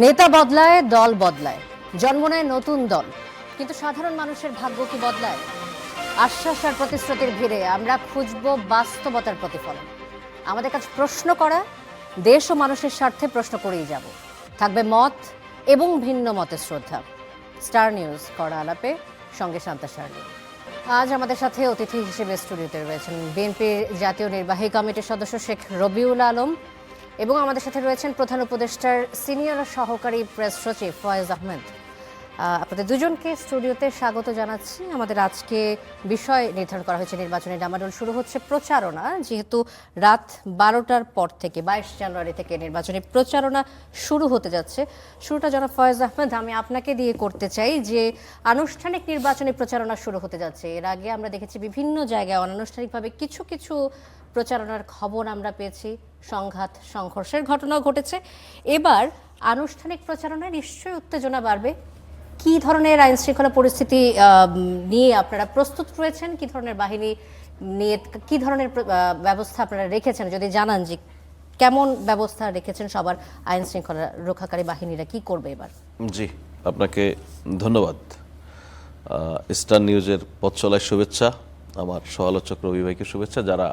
নেতা বদলায়, দল বদলায়, জন্ম নেয় নতুন দল, কিন্তু সাধারণ মানুষের ভাগ্য কি বদলায়? আশ্বাস আর প্রতিশ্রুতির ভিড়ে আমরা খুঁজব বাস্তবতার প্রতিফলন। আমাদের কাছে প্রশ্ন করা, দেশ ও মানুষের স্বার্থে প্রশ্ন করেই যাব। থাকবে মত এবং ভিন্ন মতের শ্রদ্ধা। স্টার নিউজ কড়া আলাপে সঙ্গে শান্তা শার্লি। আজ আমাদের সাথে অতিথি হিসেবে স্টুডিওতে রয়েছেন বিএনপির জাতীয় নির্বাহী কমিটির সদস্য শেখ রবিউল আলম এবং আমাদের সাথে রয়েছেন প্রধান উপদেষ্টার সিনিয়র সহকারী প্রেস সচিব ফয়েজ আহমেদ। আপনাদের দুজনকে স্টুডিওতে স্বাগত জানাচ্ছি। আমাদের আজকে বিষয় নির্ধারণ করা হয়েছে নির্বাচনী ডামাডোল শুরু হচ্ছে প্রচারণা, যেহেতু রাত 12টার পর থেকে 22 জানুয়ারি থেকে নির্বাচনী প্রচারণা শুরু হতে যাচ্ছে। শুরুটা জনাব ফয়েজ আহমেদ, আমি আপনাকে দিয়ে করতে চাই যে আনুষ্ঠানিক নির্বাচনী প্রচারণা শুরু হতে যাচ্ছে। এর আগে আমরা দেখেছি বিভিন্ন জায়গায় অনানুষ্ঠানিকভাবে কিছু কিছু প্রচারণার খবর আমরা পেয়েছি, সংঘাত সংঘর্ষের ঘটনাও ঘটেছে। এবার আনুষ্ঠানিক প্রচারণায় নিশ্চয়ই উত্তেজনা বাড়বে। কি ধরনের আইন শৃঙ্খলা পরিস্থিতি নিয়ে আপনারা প্রস্তুত রয়েছেন? কি ধরনের বাহিনী নিয়ে কি ধরনের ব্যবস্থা আপনারা রেখেছেন, যদি জানান যে কেমন ব্যবস্থা রেখেছেন সবার আইন শৃঙ্খলা রক্ষাকারী বাহিনীরা কি করবে এবার? জি, আপনাকে ধন্যবাদ। স্টার নিউজের পথ চলায় শুভেচ্ছা, আমার সহ-আলোচক রবি ভাইকে শুভেচ্ছা, যারা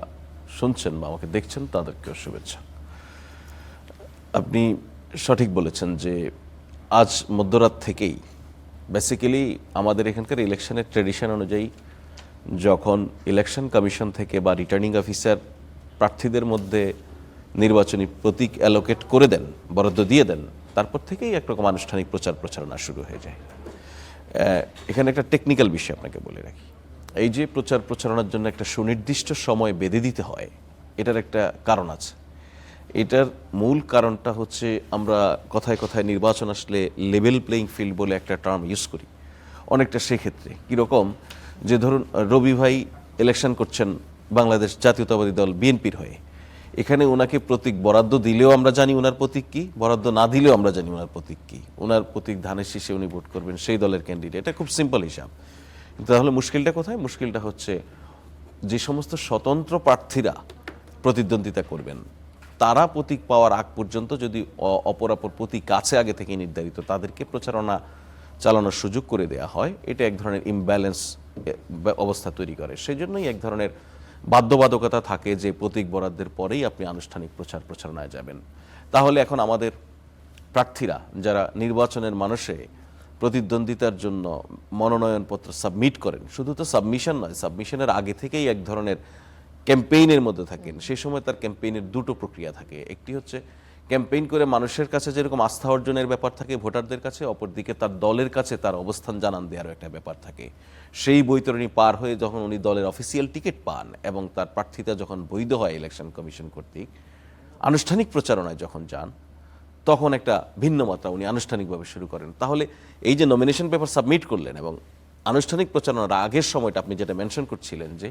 শুনছেন বা আমাকে দেখছেন তাদেরকেও শুভেচ্ছা। আপনি সঠিক বলেছেন যে আজ মধ্যরাত থেকেই বেসিক্যালি আমাদের এখানকার ইলেকশনের ট্রেডিশন অনুযায়ী যখন ইলেকশন কমিশন থেকে বা রিটার্নিং অফিসার প্রার্থীদের মধ্যে নির্বাচনী প্রতীক অ্যালোকেট করে দেন, বরাদ্দ দিয়ে দেন, তারপর থেকেই একরকম আনুষ্ঠানিক প্রচারণা শুরু হয়ে যায়। এখানে একটা টেকনিক্যাল বিষয় আপনাকে বলে রাখি, এই যে প্রচারণার জন্য একটা সুনির্দিষ্ট সময় বেঁধে দিতে হয়, এটার একটা কারণ আছে। এটার মূল কারণটা হচ্ছে আমরা কথায় কথায় নির্বাচন আসলে লেভেল প্লেইং ফিল্ড বলে একটা টার্ম ইউজ করি অনেকটা। সেক্ষেত্রে কীরকম, যে ধরুন রবি ভাই ইলেকশন করছেন বাংলাদেশ জাতীয়তাবাদী দল বিএনপির হয়ে, এখানে ওনাকে প্রতীক বরাদ্দ দিলেও আমরা জানি ওনার প্রতীক কী, বরাদ্দ না দিলেও আমরা জানি ওনার প্রতীক কী। ওনার প্রতীক ধানের শীষে উনি ভোট করবেন সেই দলের ক্যান্ডিডেট, এটা খুব সিম্পল হিসাব। তাহলে মুশকিলটা কোথায়? মুশকিলটা হচ্ছে যে সমস্ত স্বতন্ত্র প্রার্থীরা প্রতিদ্বন্দ্বিতা করবেন, তারা প্রতীক পাওয়ার আগ পর্যন্ত যদি অপরাপর প্রতীক কাছে আগে থেকে নির্ধারিত, তাদেরকে প্রচারণা চালানোর সুযোগ করে দেওয়া হয়, এটা এক ধরনের ইমব্যালেন্স অবস্থা তৈরি করে। সেই জন্যই এক ধরনের বাধ্যবাধকতা থাকে যে প্রতীক বরাদ্দের পরেই আপনি আনুষ্ঠানিক প্রচারণায় যাবেন। তাহলে এখন আমাদের প্রার্থীরা যারা নির্বাচনের মানুষে প্রতিদ্বন্দ্বিতার জন্য মনোনয়নপত্র সাবমিট করেন, শুধু তো সাবমিশন নয়, সাবমিশনের আগে থেকেই এক ধরনের ক্যাম্পেইনের মধ্যে থাকেন। সেই সময় তার ক্যাম্পেইনের দুটো প্রক্রিয়া থাকে। একটি হচ্ছে ক্যাম্পেইন করে মানুষের কাছে যেরকম আস্থা অর্জনের ব্যাপার থাকে ভোটারদের কাছে, অপরদিকে তার দলের কাছে তার অবস্থান জানান দেওয়ারও একটা ব্যাপার থাকে। সেই বৈতরণী পার হয়ে যখন উনি দলের অফিসিয়াল টিকিট পান এবং তার প্রার্থিতা যখন বৈধ হয় ইলেকশন কমিশন কর্তৃক, আনুষ্ঠানিক প্রচারণায় যখন যান, তখন একটা ভিন্ন মাত্রা উনি আনুষ্ঠানিকভাবে শুরু করেন। তাহলে এই যে নমিনেশন পেপার সাবমিট করলেন এবং আনুষ্ঠানিক প্রচারণার আগের সময়টা আপনি যেটা মেনশন করছিলেন যে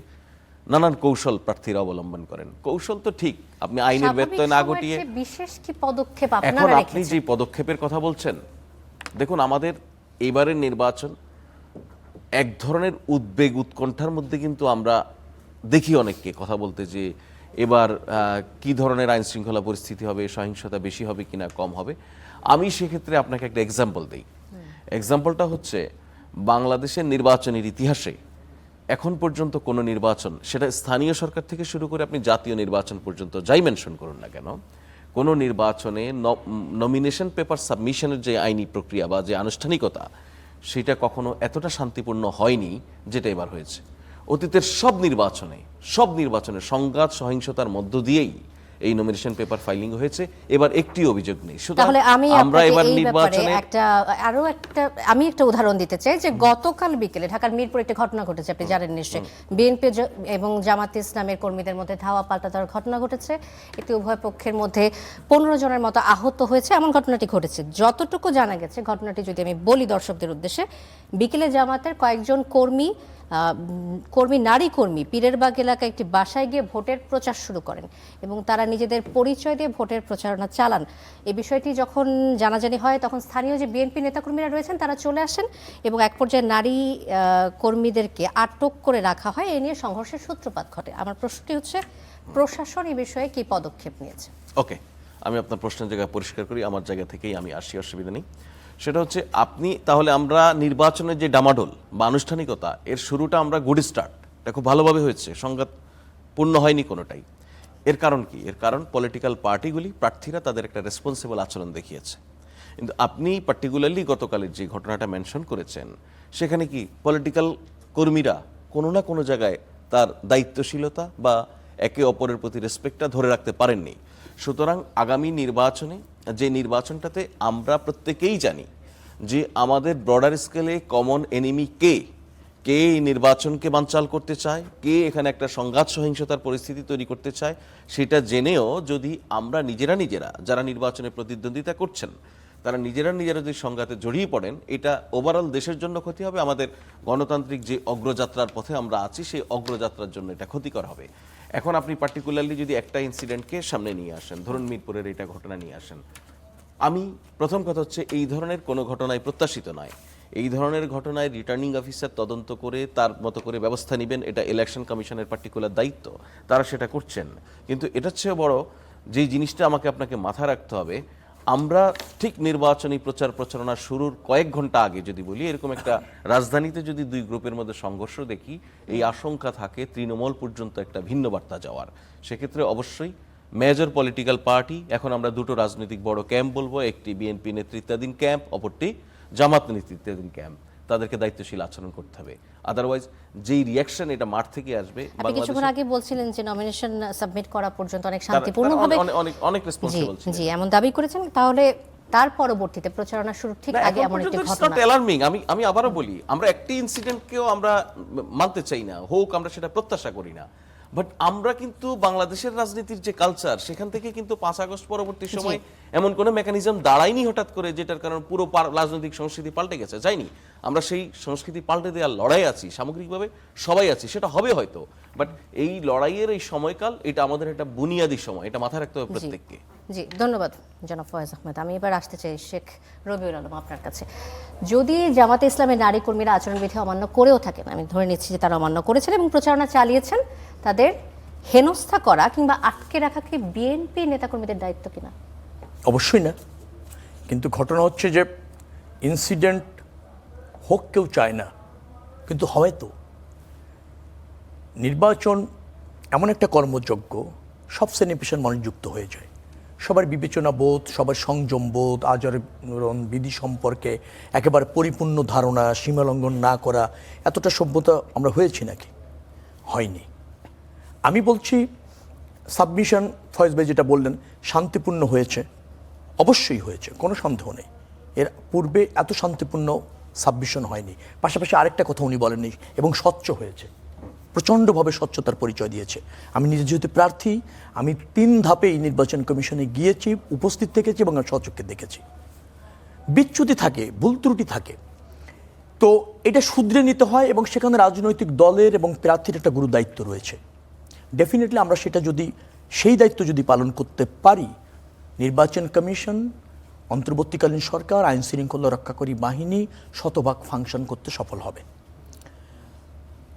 নানান কৌশল প্রার্থীরা অবলম্বন করেন, কৌশল তো ঠিক, আপনি আইনের ব্যত্যয় না ঘটিয়ে বিশেষ কি পদক্ষেপ এখন আপনারা আপনি যে পদক্ষেপের কথা বলছেন, দেখুন আমাদের এবারের নির্বাচন এক ধরনের উদ্বেগ উৎকণ্ঠার মধ্যে, কিন্তু আমরা দেখি অনেককে কথা বলতে যে এবার কি ধরনের আইন শৃঙ্খলা পরিস্থিতি হবে, সহিংসতা বেশি হবে কিনা কম হবে। আমি সেক্ষেত্রে আপনাকে একটা এক্সাম্পল দিই। এক্সাম্পলটা হচ্ছে বাংলাদেশের নির্বাচনের ইতিহাসে এখন পর্যন্ত কোনো নির্বাচন, সেটা স্থানীয় সরকার থেকে শুরু করে আপনি জাতীয় নির্বাচন পর্যন্ত যাই মেনশন করুন না কেন, কোনো নির্বাচনে নমিনেশন পেপার সাবমিশনের যে আইনি প্রক্রিয়া বা যে আনুষ্ঠানিকতা, সেটা কখনো এতটা শান্তিপূর্ণ হয়নি যেটা এবার হয়েছে। অতীতের সব নির্বাচনে সংঘাত সহিংসতার মধ্য দিয়েই এই নমিনেশন পেপার ফাইলিং হয়েছে, এবার একটি অভিযোগ নেই। তাহলে আমরা এবার নির্বাচনে আমি একটা উদাহরণ দিতে চাই যে গতকাল বিকেলে ঢাকার মিরপুর একটা ঘটনা ঘটেছে, আপনি জানেন নিশ্চয়ই। বিএনপি এবং জামাত ইসলামের কর্মীদের মধ্যে ধাওয়া পাল্টাতার ঘটনা ঘটেছে। এতে উভয় পক্ষের মধ্যে 15 জনের মতো আহত হয়েছে, এমন ঘটনাটি ঘটেছে। যতটুকু জানা গেছে, ঘটনাটি যদি আমি বলি দর্শকদের উদ্দেশ্যে, বিকেলে জামাতের কয়েকজন নারী কর্মী পীরেরবাগ এলাকায় একটি বাসায় গিয়ে ভোটের প্রচার শুরু করেন এবং তারা নিজেদের পরিচয় দিয়ে ভোটের প্রচারণা চালান। এই বিষয়টি যখন জানাজানি হয়, তখন স্থানীয় যে বিএনপি নেতাকর্মীরা রয়েছেন তারা চলে আসেন এবং এক পর্যায়ে নারী কর্মীদেরকে আটক করে রাখা হয়। এ নিয়ে সংঘর্ষের সূত্রপাত ঘটে। আমার প্রশ্নটি হচ্ছে, প্রশাসন এই বিষয়ে কি পদক্ষেপ নিয়েছে? ওকে, আমি আপনার প্রশ্নের জায়গায় পরিষ্কার করি, আমার জায়গা থেকেই আমি আসি, অসুবিধা নেই। সেটা হচ্ছে আপনি তাহলে আমরা নির্বাচনের যে ডামাডোল বা আনুষ্ঠানিকতা, এর শুরুটা আমরা গুড স্টার্ট, এটা খুব ভালোভাবে হয়েছে, সংঘাত পূর্ণ হয়নি কোনোটাই। এর কারণ কি? এর কারণ পলিটিক্যাল পার্টিগুলি, প্রার্থীরা তাদের একটা রেসপন্সিবল আচরণ দেখিয়েছে। কিন্তু আপনি পার্টিকুলারলি গতকালের যে ঘটনাটা মেনশন করেছেন, সেখানে কি পলিটিক্যাল কর্মীরা কোনো না কোনো জায়গায় তার দায়িত্বশীলতা বা একে অপরের প্রতি রেসপেক্টটা ধরে রাখতে পারেননি। সুতরাং আগামী নির্বাচনে, যে নির্বাচনটাতে আমরা প্রত্যেকেই জানি যে আমাদের ব্রডার স্কেলে কমন এনিমি কে এই নির্বাচনকে বানচাল করতে চায়, কে এখানে একটা সংঘাত সহিংসতার পরিস্থিতি তৈরি করতে চায়, সেটা জেনেও যদি আমরা নিজেরা যারা নির্বাচনে প্রতিদ্বন্দ্বিতা করছেন, তারা নিজেরা যদি সংঘাতে জড়িয়ে পড়েন, এটা ওভারঅল দেশের জন্য ক্ষতি হবে। আমাদের গণতান্ত্রিক যে অগ্রযাত্রার পথে আমরা আছি, সেই অগ্রযাত্রার জন্য এটা ক্ষতিকর হবে। এখন আপনি পার্টিকুলারলি যদি একটা ইনসিডেন্টকে সামনে নিয়ে আসেন, ধরুন মিরপুরের এটা ঘটনা নিয়ে আসেন, আমি প্রথম কথা হচ্ছে এই ধরনের কোনো ঘটনায় প্রত্যাশিত নয়। এই ধরনের ঘটনায় রিটার্নিং অফিসার তদন্ত করে তার মতো করে ব্যবস্থা নেবেন, এটা ইলেকশন কমিশনের পার্টিকুলার দায়িত্ব, তারা সেটা করছেন। কিন্তু এটার চেয়ে বড় যে জিনিসটা আপনাকে মাথায় রাখতে হবে, আমরা ঠিক নির্বাচনী প্রচার প্রচারণা শুরুর কয়েক ঘন্টা আগে যদি বলি, এরকম একটা রাজধানীতে যদি দুই গ্রুপের মধ্যে সংঘর্ষ দেখি, এই আশঙ্কা থাকে তৃণমূল পর্যন্ত একটা ভিন্ন বার্তা যাওয়ার। সেক্ষেত্রে অবশ্যই মেজর পলিটিক্যাল পার্টি, এখন আমরা দুটো রাজনৈতিক বড় ক্যাম্প বলবো, একটি বিএনপি নেতৃত্বাধীন ক্যাম্প, অপরটি জামাত নেতৃত্বাধীন ক্যাম্প, তাদেরকে দায়িত্বশীল আচরণ করতে হবে। আদারওয়াইজ যেই রিয়াকশন এটা মাঠ থেকে আসবে। আপনি কিছুক্ষণ আগে বলছিলেন যে নমিনেশন সাবমিট করা পর্যন্ত অনেক শান্তিপূর্ণভাবে, অনেক রেসপন্সিবল ছিল। জি, এমন দাবি করেছেন। তাহলে তার পরবর্তীতে প্রচারণা শুরু ঠিক আগে এমন একটি ঘটনা, অ্যালার্মিং। আমি আবারও বলি, আমরা একটি ইনসিডেন্টকেও আমরা মানতে চাই না, হোক আমরা সেটা প্রত্যাশা করি না, বাট আমরা কিন্তু বাংলাদেশের রাজনীতির যে কালচার, সেখান থেকে কিন্তু 5 আগস্ট পরবর্তী সময় এমন কোনো মেকানিজম দাঁড়ায়নি হঠাৎ করে, যেটার কারণে পুরো রাজনৈতিক সংস্কৃতি পাল্টে গেছে, যায়নি। আমরা সেই সংস্কৃতি পাল্টে দেওয়ার লড়াই আছি, সামগ্রিকভাবে সবাই আছি, সেটা হবে হয়তো, বাট এই লড়াইয়ের এই সময়কাল, এটা আমাদের একটা বুনিয়াদী সময়, এটা মাথায় রাখতে হবে প্রত্যেককে। জি, ধন্যবাদ জনাব ফয়েজ আহমেদ। আমি এবার আসতে চাই শেখ রবিউল আলম আপনার কাছে। যদি জামাতে ইসলামের নারী কর্মীরা আচরণবিধি অমান্য করেও থাকেন, আমি ধরে নিচ্ছি যে তারা অমান্য করেছেন এবং প্রচারণা চালিয়েছেন, তাদের হেনস্থা করা কিংবা আটকে রাখা কি বিএনপি নেতাকর্মীদের দায়িত্ব কিনা? অবশ্যই না, কিন্তু ঘটনা হচ্ছে যে ইনসিডেন্ট হোক কেউ চায় না, কিন্তু হয়তো নির্বাচন এমন একটা কর্মযজ্ঞ, সব শ্রেণী পেশার মানুষ যুক্ত হয়ে যায়, সবার বিবেচনা বোধ, সবার সংযম বোধ, আচরণ বিধি সম্পর্কে একেবারে পরিপূর্ণ ধারণা, সীমালঙ্ঘন না করা, এতটা সভ্যতা আমরা হয়েছি নাকি? হয়নি। আমি বলছি সাবমিশন, ফয়েজ ভাই যেটা বললেন, শান্তিপূর্ণ হয়েছে, অবশ্যই হয়েছে, কোনো সন্দেহ নেই। এর পূর্বে এত শান্তিপূর্ণ সাবমিশন হয়নি। পাশাপাশি আরেকটা কথা উনি বলেননি, এবং স্বচ্ছ হয়েছে, প্রচণ্ডভাবে স্বচ্ছতার পরিচয় দিয়েছে। আমি নিজে যেহেতু প্রার্থী, আমি 3 ধাপে এই নির্বাচন কমিশনে গিয়েছি, উপস্থিত থেকেছি এবং স্বচক্ষে দেখেছি। বিচ্যুতি থাকে, ভুল ত্রুটি থাকে, তো এটা শুধরে নিতে হয়, এবং সেখানে রাজনৈতিক দলের এবং প্রার্থীর একটা গুরু দায়িত্ব রয়েছে। ডেফিনেটলি আমরা সেটা যদি, সেই দায়িত্ব যদি পালন করতে পারি, নির্বাচন কমিশন, অন্তর্বর্তীকালীন সরকার, আইন শৃঙ্খলা রক্ষাকারী বাহিনী শতভাগ ফাংশন করতে সফল হবে।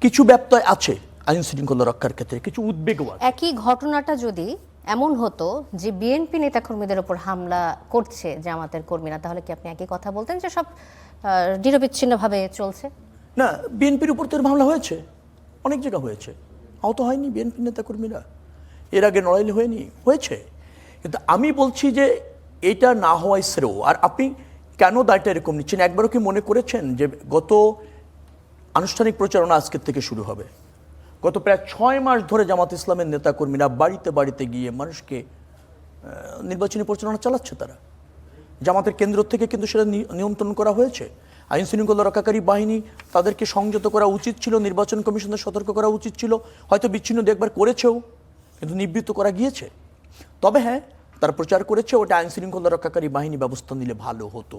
কিছু ব্যত্যয় আছে আইন শৃঙ্খলা রক্ষার ক্ষেত্রে, কিছু উদ্বেগও আছে। একই ঘটনাটা যদি এমন হতো যে বিএনপি নেতাকর্মীদের উপর হামলা করছে জামাতের কর্মীরা, তাহলে কি আপনি একই কথা বলতেন যে সব নিরবিচ্ছিন্নভাবে চলছে? না, বিএনপির উপর তো হামলা হয়েছে, অনেক জায়গা হয়েছে, আহত হয়নি বিএনপি নেতাকর্মীরা? এর আগে নড়াইলে হয়েছে। কিন্তু আমি বলছি যে এটা না হওয়াই শ্রেয়। আর আপনি কেন দায়টা এরকম নিচ্ছেন? একবারও কি মনে করেছেন যে গত আনুষ্ঠানিক প্রচারণা আজকের থেকে শুরু হবে, গত প্রায় 6 মাস ধরে জামাত ইসলামের নেতাকর্মীরা বাড়িতে বাড়িতে গিয়ে মানুষকে নির্বাচনী প্রচারণা চালাচ্ছে। তারা জামাতের কেন্দ্র থেকে কিন্তু সেটা নিয়ন্ত্রণ করা হয়েছে। আইন শৃঙ্খলা রক্ষাকারী বাহিনী, তাদেরকে সংযত করা উচিত ছিল, নির্বাচন কমিশনের সতর্ক করা উচিত ছিল, হয়তো বিচ্ছিন্ন একবার করেছেও, কিন্তু নিবৃত্ত করা গিয়েছে। তবে হ্যাঁ, তারা প্রচার করেছে, ওটা আইন শৃঙ্খলা রক্ষাকারী বাহিনী ব্যবস্থা নিলে ভালো হতো।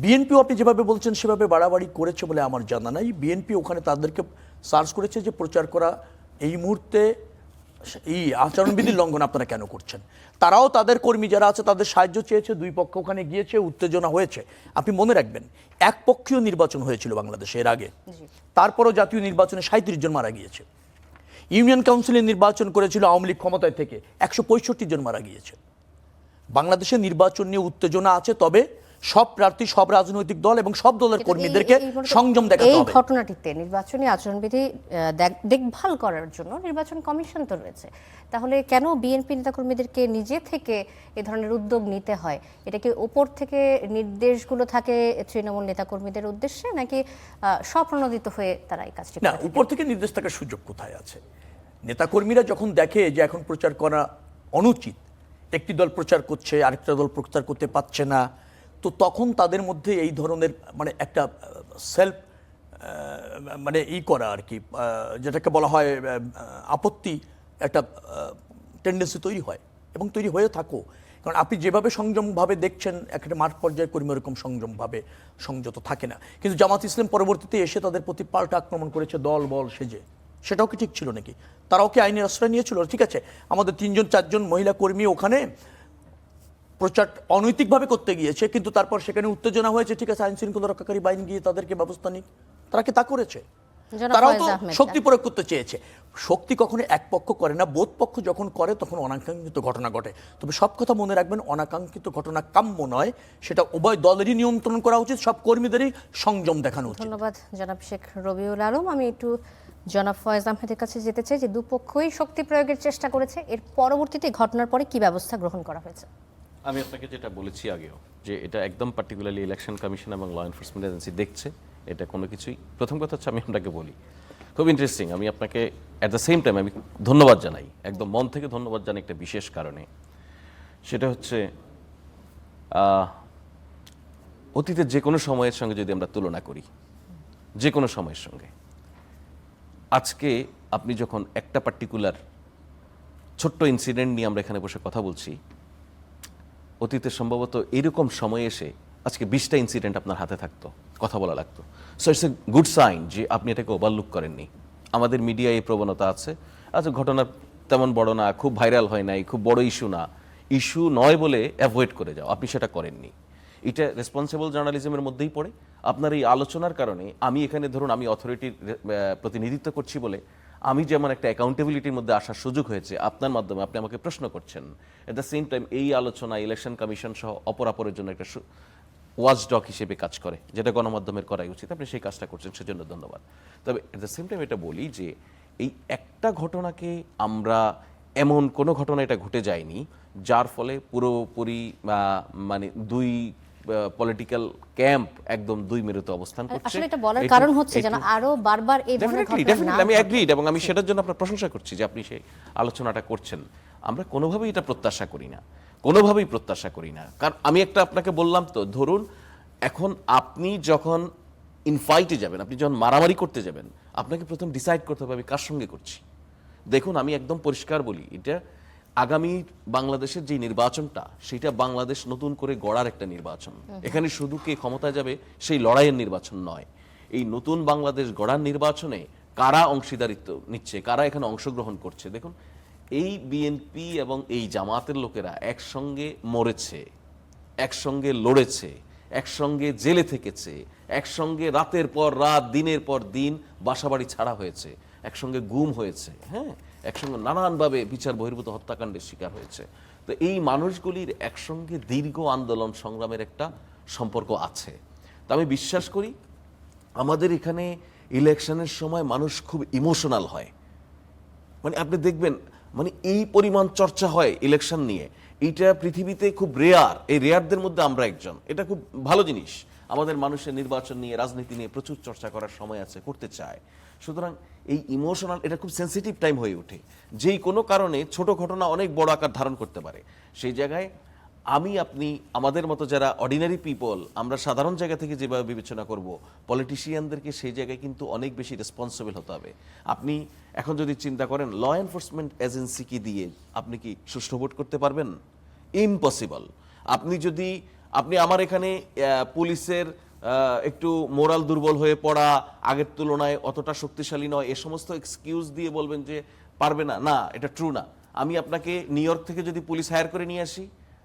বিএনপিও আপনি যেভাবে বলছেন সেভাবে বাড়াবাড়ি করেছে বলে আমার জানা নাই। বিএনপি ওখানে তাদেরকে সার্চ করেছে যে প্রচার করা এই মুহূর্তে এই আচরণবিধির লঙ্ঘন আপনারা কেন করছেন। তারাও তাদের কর্মী যারা আছে তাদের সাহায্য চেয়েছে, 2 পক্ষ ওখানে গিয়েছে, উত্তেজনা হয়েছে। আপনি মনে রাখবেন, একপক্ষীয় নির্বাচন হয়েছিল বাংলাদেশে এর আগে, তারপরও জাতীয় নির্বাচনে 37 জন মারা গিয়েছে। ইউনিয়ন কাউন্সিলের নির্বাচন করেছিল আওয়ামী লীগ ক্ষমতায় থেকে, 165 জন মারা গিয়েছে। বাংলাদেশের নির্বাচন নিয়ে উত্তেজনা আছে, তবে সব প্রার্থী, সব রাজনৈতিক দল এবং সব দলের কিন্তু কর্মীদেরকে এই সংযম দেখাতে এই হবে। ঘটনাটিতে নির্বাচনী আচরণবিধি দেখভাল করার জন্য নির্বাচন কমিশন তো রয়েছে, তাহলে কেন বিএনপি নেতাকর্মীদেরকে নিজে থেকে এ ধরনের উদ্যোগ নিতে হয়? এটা কি ওপর থেকে নির্দেশগুলো থাকে তৃণমূল নেতাকর্মীদের উদ্দেশ্যে, নাকি স্বপ্রণোদিত হয়ে তারা এই কাজটি না, করে? উপর থেকে নির্দেশ থাকার সুযোগ কোথায় আছে? নেতাকর্মীরা যখন দেখে যে এখন প্রচার করা অনুচিত, একটি দল প্রচার করছে আরেকটা দল প্রচার করতে পারছে না, তো তখন তাদের মধ্যে এই ধরনের মানে একটা সেলফ মানে করা আর কি, যেটাকে বলা হয় আপত্তি, একটা টেন্ডেন্সি তৈরি হয় এবং তৈরি হয়ে থাকো। কারণ আপনি যেভাবে সংযমভাবে দেখছেন একটা মাঠ পর্যায়ের কর্মী ওরকম সংযমভাবে সংযত থাকে না। কিন্তু জামাত ইসলাম পরবর্তীতে এসে তাদের প্রতি পাল্টা আক্রমণ করেছে দল বল সেজে, সেটাও কি ঠিক ছিল নাকি? তারাও কি আইনের আশ্রয় নিয়েছিল? ঠিক আছে, আমাদের 3-4 মহিলা কর্মী ওখানে প্রচার অনৈতিকভাবে করতে গিয়েছে, কিন্তু তারপর সেখানে উত্তেজনা হয়েছে, ঠিক আছে, আইন শৃঙ্খলা রক্ষাকারী বাহিনী গিয়ে তাদেরকে ব্যবস্থা নিক। তারা কি তা করেছে? জনাব তারাও তো ফয়েজ আহমেদ, শক্তি প্রয়োগ করতে চেয়েছে। শক্তি কখনো এক পক্ষ করে না, বোধ পক্ষ যখন করে তখন অনাকাঙ্ক্ষিত ঘটনা ঘটে। তবে সব কথা মনে রাখবেন, অনাকাঙ্ক্ষিত ঘটনা কাম্য নয়, সেটা উভয় দলেরই নিয়ন্ত্রণ করা উচিত, সব কর্মীদেরই সংযম দেখানো উচিত। ধন্যবাদ জনাব শেখ রবিউল আলম। আমি একটু জনাব ফয়েজ আহমেদের কাছে যেতে চাই যে দুপক্ষই শক্তি প্রয়োগের চেষ্টা করেছে, এর পরবর্তীতে ঘটনার পরে কি ব্যবস্থা গ্রহণ করা হয়েছে? আমি আপনাকে যেটা বলেছি আগেও, যে এটা একদম পার্টিকুলারলি ইলেকশন কমিশন এবং ল এনফোর্সমেন্ট এজেন্সি দেখছে, এটা কোনো কিছুই। প্রথম কথা হচ্ছে, আমি আপনাকে বলি, খুব ইন্টারেস্টিং, আমি আপনাকে অ্যাট দ্য সেম টাইম আমি ধন্যবাদ জানাই, একদম মন থেকে ধন্যবাদ জানাই একটা বিশেষ কারণে। সেটা হচ্ছে অতীতের যে কোনো সময়ের সঙ্গে যদি আমরা তুলনা করি, যে কোনো সময়ের সঙ্গে, আজকে আপনি যখন একটা পার্টিকুলার ছোট্ট ইনসিডেন্ট নিয়ে আমরা এখানে বসে কথা বলছি, অতীতে সম্ভবত এরকম সময় এসে আজকে 20টা ইনসিডেন্ট আপনার হাতে থাকতো, কথা বলা লাগতো। So it's a good sign যে আপনি এটাকে ওভারলুক করেননি। আমাদের মিডিয়ায় এই প্রবণতা আছে, আচ্ছা ঘটনা তেমন বড় না, খুব ভাইরাল হয় নাই, খুব বড় ইস্যু না, ইস্যু নয় বলে অ্যাভয়েড করে যাও, আপনি সেটা করেননি। এটা রেসপন্সিবল জার্নালিজমের মধ্যেই পড়ে। আপনার এই আলোচনার কারণে আমি এখানে, ধরুন আমি অথরিটির প্রতিনিধিত্ব করছি বলে আমি যেমন একটা অ্যাকাউন্টেবিলিটির মধ্যে আসার সুযোগ হয়েছে আপনার মাধ্যমে, আপনি আমাকে প্রশ্ন করছেন। এট দ্য সেম টাইম এই আলোচনা ইলেকশন কমিশন সহ অপরাপরের জন্য একটা ওয়াচডগ হিসেবে কাজ করে, যেটা গণমাধ্যমের করাই উচিত। আপনি সেই কাজটা করছেন, সেজন্য ধন্যবাদ। তবে এট দ্য সেম টাইম এটা বলি যে এই একটা ঘটনাকে আমরা, এমন কোনো ঘটনা এটা ঘটে যায়নি যার ফলে পুরোপুরি মানে দুই পলিটিক্যাল ক্যাম্প একদম দুই মেরুতে অবস্থান করছে। আসলে এটা বলার কারণ হচ্ছে যেন আরো বারবার এই ধরনের ঘটনা না আমি এগ্রিড, এবং আমি সেটার জন্য আপনার প্রশংসা করছি যে আপনি সেই আলোচনাটা করছেন। আমরা কোনোভাবেই এটা প্রত্যাশা করি না, কোনোভাবেই প্রত্যাশা করি না। কারণ আমি একটা আপনাকে বললাম তো, ধরুন এখন আপনি যখন ইনফাইটে যাবেন, আপনি যখন মারামারি করতে যাবেন, আপনাকে প্রথম ডিসাইড করতে হবে আমি কার সঙ্গে করছি। দেখুন আমি একদম পরিষ্কার বলি, এটা আগামী বাংলাদেশের যে নির্বাচনটা, সেটা বাংলাদেশ নতুন করে গড়ার একটা নির্বাচন। এখানে শুধু কে ক্ষমতায় যাবে সেই লড়াইয়ের নির্বাচন নয়, এই নতুন বাংলাদেশ গড়ার নির্বাচনে কারা অংশীদারিত্ব নিচ্ছে, কারা এখানে অংশগ্রহণ করছে। দেখুন এই বিএনপি এবং এই জামাতের লোকেরা একসঙ্গে মরেছে, একসঙ্গে লড়েছে, একসঙ্গে জেলে থেকেছে, একসঙ্গে রাতের পর রাত, দিনের পর দিন বাসাবাড়ি ছাড়া হয়েছে, একসঙ্গে গুম হয়েছে, হ্যাঁ, একসঙ্গে নানানভাবে বিচার বহির্ভূত হত্যাকাণ্ডের শিকার হয়েছে। তো এই মানুষগুলির একসঙ্গে দীর্ঘ আন্দোলন সংগ্রামের একটা সম্পর্ক আছে। তা আমি বিশ্বাস করি আমাদের এখানে ইলেকশনের সময় মানুষ খুব ইমোশনাল হয়। মানে আপনি দেখবেন, মানে এই পরিমাণ চর্চা হয় ইলেকশন নিয়ে, এইটা পৃথিবীতে খুব রেয়ার। এই রেয়ারদের মধ্যে আমরা একজন। এটা খুব ভালো জিনিস। আমাদের মানুষের নির্বাচন নিয়ে, রাজনীতি নিয়ে প্রচুর চর্চা করার সময় আছে, করতে চায়। সুতরাং এই ইমোশনাল, এটা খুব সেন্সিটিভ টাইম হয়ে ওঠে। যেই কোনো কারণে ছোট ঘটনা অনেক বড় আকার ধারণ করতে পারে। সেই জায়গায় আমি, আপনি, আমাদের মতো যারা অর্ডিনারি পিপল, আমরা সাধারণ জায়গা থেকে যেভাবে বিবেচনা করব, পলিটিশিয়ানদেরকে সেই জায়গায় কিন্তু অনেক বেশি রেসপন্সিবল হতে হবে। আপনি এখন যদি চিন্তা করেন ল এনফোর্সমেন্ট এজেন্সিকে দিয়ে আপনি কি সুষ্ঠু ভোট করতে পারবেন? ইম্পসিবল। আপনি আমার এখানে পুলিশের একটু মোরাল দুর্বল হয়ে পড়া, আগের তুলনায় অতটা শক্তিশালী নয়, এ সমস্ত এক্সকিউজ দিয়ে বলবেন যে পারবে না, না, এটা ট্রু না। আমি আপনাকে নিউ ইয়র্ক থেকে যদি পুলিশ হায়ার করে নিয়ে আসি,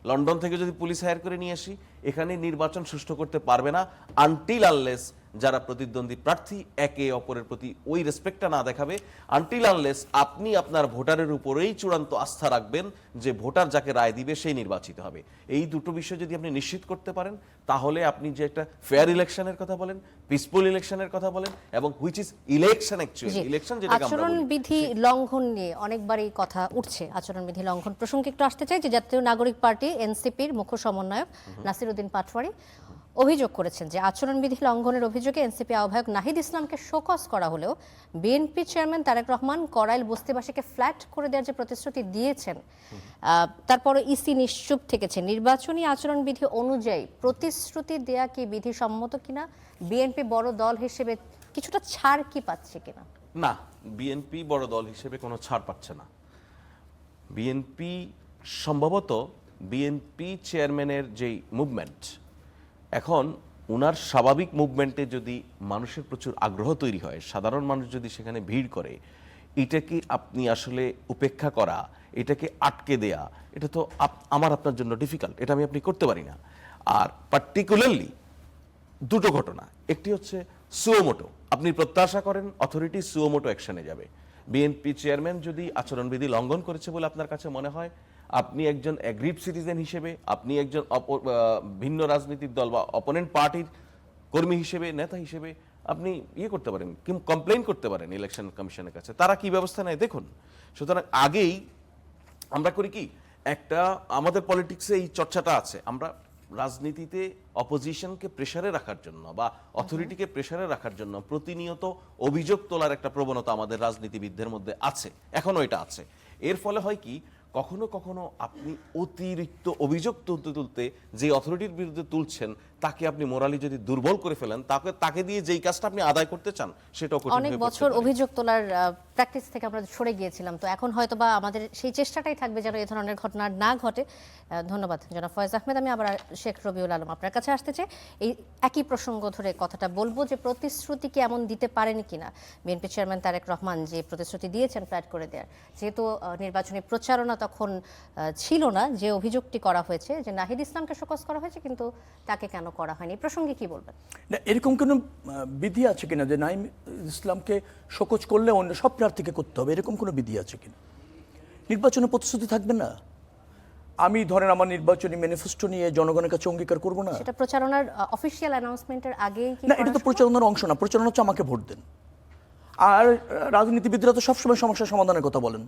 লন্ডন থেকে যদি পুলিশ হায়ার করে নিয়ে আসি, এখানে নির্বাচন সুষ্ঠু করতে পারবে না আনটিল আনলেস যারা প্রতিদ্বন্দ্বী প্রার্থী একে অপরের প্রতি ওই রেসপেক্টটা না দেখাবে আনটিল আনলেস আপনি আপনার ভোটারের উপরেই চূড়ান্ত আস্থা রাখবেন যে ভোটার যাকে রায় দিবে সেই নির্বাচিত হবে। এই দুটো বিষয় যদি আপনি নিশ্চিত করতে পারেন তাহলে আপনি যে একটা ফেয়ার ইলেকশনের কথা বলেন, পিসফুল ইলেকশনের কথা বলেন, এবং which is election actually election যেটাকে আমরা বলি। আচরণবিধি লঙ্ঘন নিয়ে অনেকবারই কথা উঠছে। আচরণবিধি লঙ্ঘন প্রসঙ্গে একটু আসতে চাই যে জাতীয় নাগরিক পার্টি এনসিপির মুখ্য সমন্বয়ক নাসিরউদ্দিন পাটোয়ারি অভিযোগ করেছেন যে আচরণবিধি লঙ্ঘনের অভিযোগে এনসিপি আহ্বায়ক নাহিদ ইসলামকে শোকজ করা হলেও বিএনপি চেয়ারম্যান তারেক রহমান করাইল বস্তিবাসীকে ফ্ল্যাট করে দেওয়ার যে প্রতিশ্রুতি দিয়েছেন, তারপরে ইসি নিশ্চুপ থেকেছে। নির্বাচনী আচরণবিধি অনুযায়ী প্রতিশ্রুতি দেয়া কি বিধিসম্মত কিনা, বিএনপি বড় দল হিসেবে কিছুটা ছাড় কি পাচ্ছে কিনা? না, বিএনপি বড় দল হিসেবে কোনো ছাড় পাচ্ছে না। বিএনপি সম্ভবত বিএনপি চেয়ারম্যানের যেই মুভমেন্ট, এখন উনার স্বাভাবিক মুভমেন্টে যদি মানুষের প্রচুর আগ্রহ তৈরি হয়, সাধারণ মানুষ যদি সেখানে ভিড় করে, এটাকে আপনি আসলে উপেক্ষা করা, এটাকে আটকে দেয়া, এটা তো আমার আপনার জন্য ডিফিকাল্ট, এটা আমি আপনি করতে পারি না। আর পার্টিকুলারলি দুটো ঘটনা, একটি হচ্ছে সুওমোটো, আপনি প্রত্যাশা করেন অথরিটি সুওমোটো অ্যাকশনে যাবে। বিএনপি চেয়ারম্যান যদি আচরণবিধি লঙ্ঘন করেছে বলে আপনার কাছে মনে হয়, আপনি একজন অ্যাগ্রিড সিটিজেন হিসেবে, আপনি একজন ভিন্ন রাজনৈতিক দল বা অপোনেন্ট পার্টির কর্মী হিসেবে, নেতা হিসেবে আপনি করতে পারেন, কমপ্লেইন করতে পারেন ইলেকশন কমিশনের কাছে, তারা কি ব্যবস্থা নেয় দেখুন। সুতরাং আগেই আমরা করি কি, একটা আমাদের পলিটিক্সে এই চর্চাটা আছে, আমরা রাজনীতিতে অপোজিশনকে প্রেসারে রাখার জন্য বা অথরিটিকে প্রেসারে রাখার জন্য প্রতিনিয়ত অভিযোগ তোলার একটা প্রবণতা আমাদের রাজনীতিবিদদের মধ্যে আছে, এখনো এটা আছে। এর ফলে হয় কি, কখনো কখনো আপনি অতিরিক্ত অভিযোগ তুলতে তুলতে যে অথরিটির বিরুদ্ধে তুলছেন তাকে আপনি মোরালি যদি দুর্বল করে ফেলেন, তাকে দিয়ে যেই কাজটা আপনি আদায় করতে চান সেটাও কঠিন হয়ে অনেক পড়তে বছর পারে। অভিযোগ তোলার প্র্যাকটিস থেকে আমরা সরে গিয়েছিলাম, তো এখন হয়তো বা আমাদের সেই চেষ্টাটাই থাকবে যেন এই ধরনের ঘটনা না ঘটে। ধন্যবাদ জনাব ফয়েজ আহমেদ। আমি আবার শেখ রবিউল আলম আপনার কাছে আসতে চাই, এই একই প্রসঙ্গ ধরে কথাটা বলবো যে প্রতিশ্রুতি কি এমন দিতে পারেন কিনা বিএনপি চেয়ারম্যান তারেক রহমান, যে প্রতিশ্রুতি দিয়েছেন ফ্ল্যাট করে দেওয়ার, যেহেতু নির্বাচনী প্রচারণা তখন ছিল না, যে অভিযোগটি করা হয়েছে যে নাহিদ ইসলামকে শোকজ করা হয়েছে কিন্তু তাকে কেন করা হয়নি, প্রসঙ্গে কি বলবেন? না, এরকম কোনো বিধি আছে কিনা যে নাহিদ ইসলামকে শোকজ করলে অন্য সব প্রার্থীকে করতে হবে, এরকম কোনো বিধি আছে কিনা? নির্বাচনে প্রতিশ্রুতি থাকবে না? আমি ধরেন আমার নির্বাচনী ম্যানিফেস্টো নিয়ে জনগণের কাছে অঙ্গীকার করব না? সেটা প্রচারণার অফিশিয়াল অ্যানাউন্সমেন্টের আগেই কি? না, এটা তো প্রচারণার অংশ না। প্রচারণা হচ্ছে আমাকে ভোট দেন। আর রাজনীতিবিদরা তো সবসময় সমস্যার সমাধানের কথা বলেন,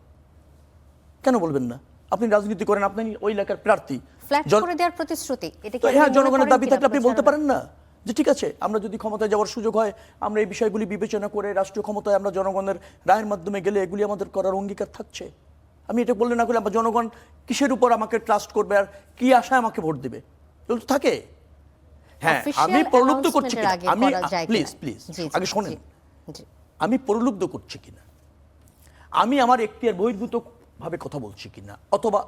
কেন বলবেন না? আপনি রাজনীতি করেন, আপনি ওই এলাকার প্রার্থী, ফ্ল্যাট করে দেওয়ার প্রতিশ্রুতি, এটা কি হ্যাঁ, জনগণের দাবি থাকলে আপনি বলতে পারেন না যে ঠিক আছে, আমরা যদি ক্ষমতায় যাওয়ার সুযোগ হয় আমরা এই বিষয়গুলি বিবেচনা করে রাষ্ট্রীয় ক্ষমতায় আমরা জনগণের রায়ের মাধ্যমে গেলে এগুলি আমাদের করার অঙ্গীকার থাকছে। আমি এটা বললে না করলে আমার জনগণ কিসের উপর আমাকে ট্রাস্ট করবে আর কি আশায় আমাকে ভোট দেবে, এগুলো তো থাকে। হ্যাঁ, আমি প্রলুব্ধ করছি কিনা, আমি প্লিজ আগে শোনেন, আমি প্রলুব্ধ করছি কিনা, আমি আমার এখতিয়ার বহির্ভূত ভাবে কথা বলছি কিনা, অথবা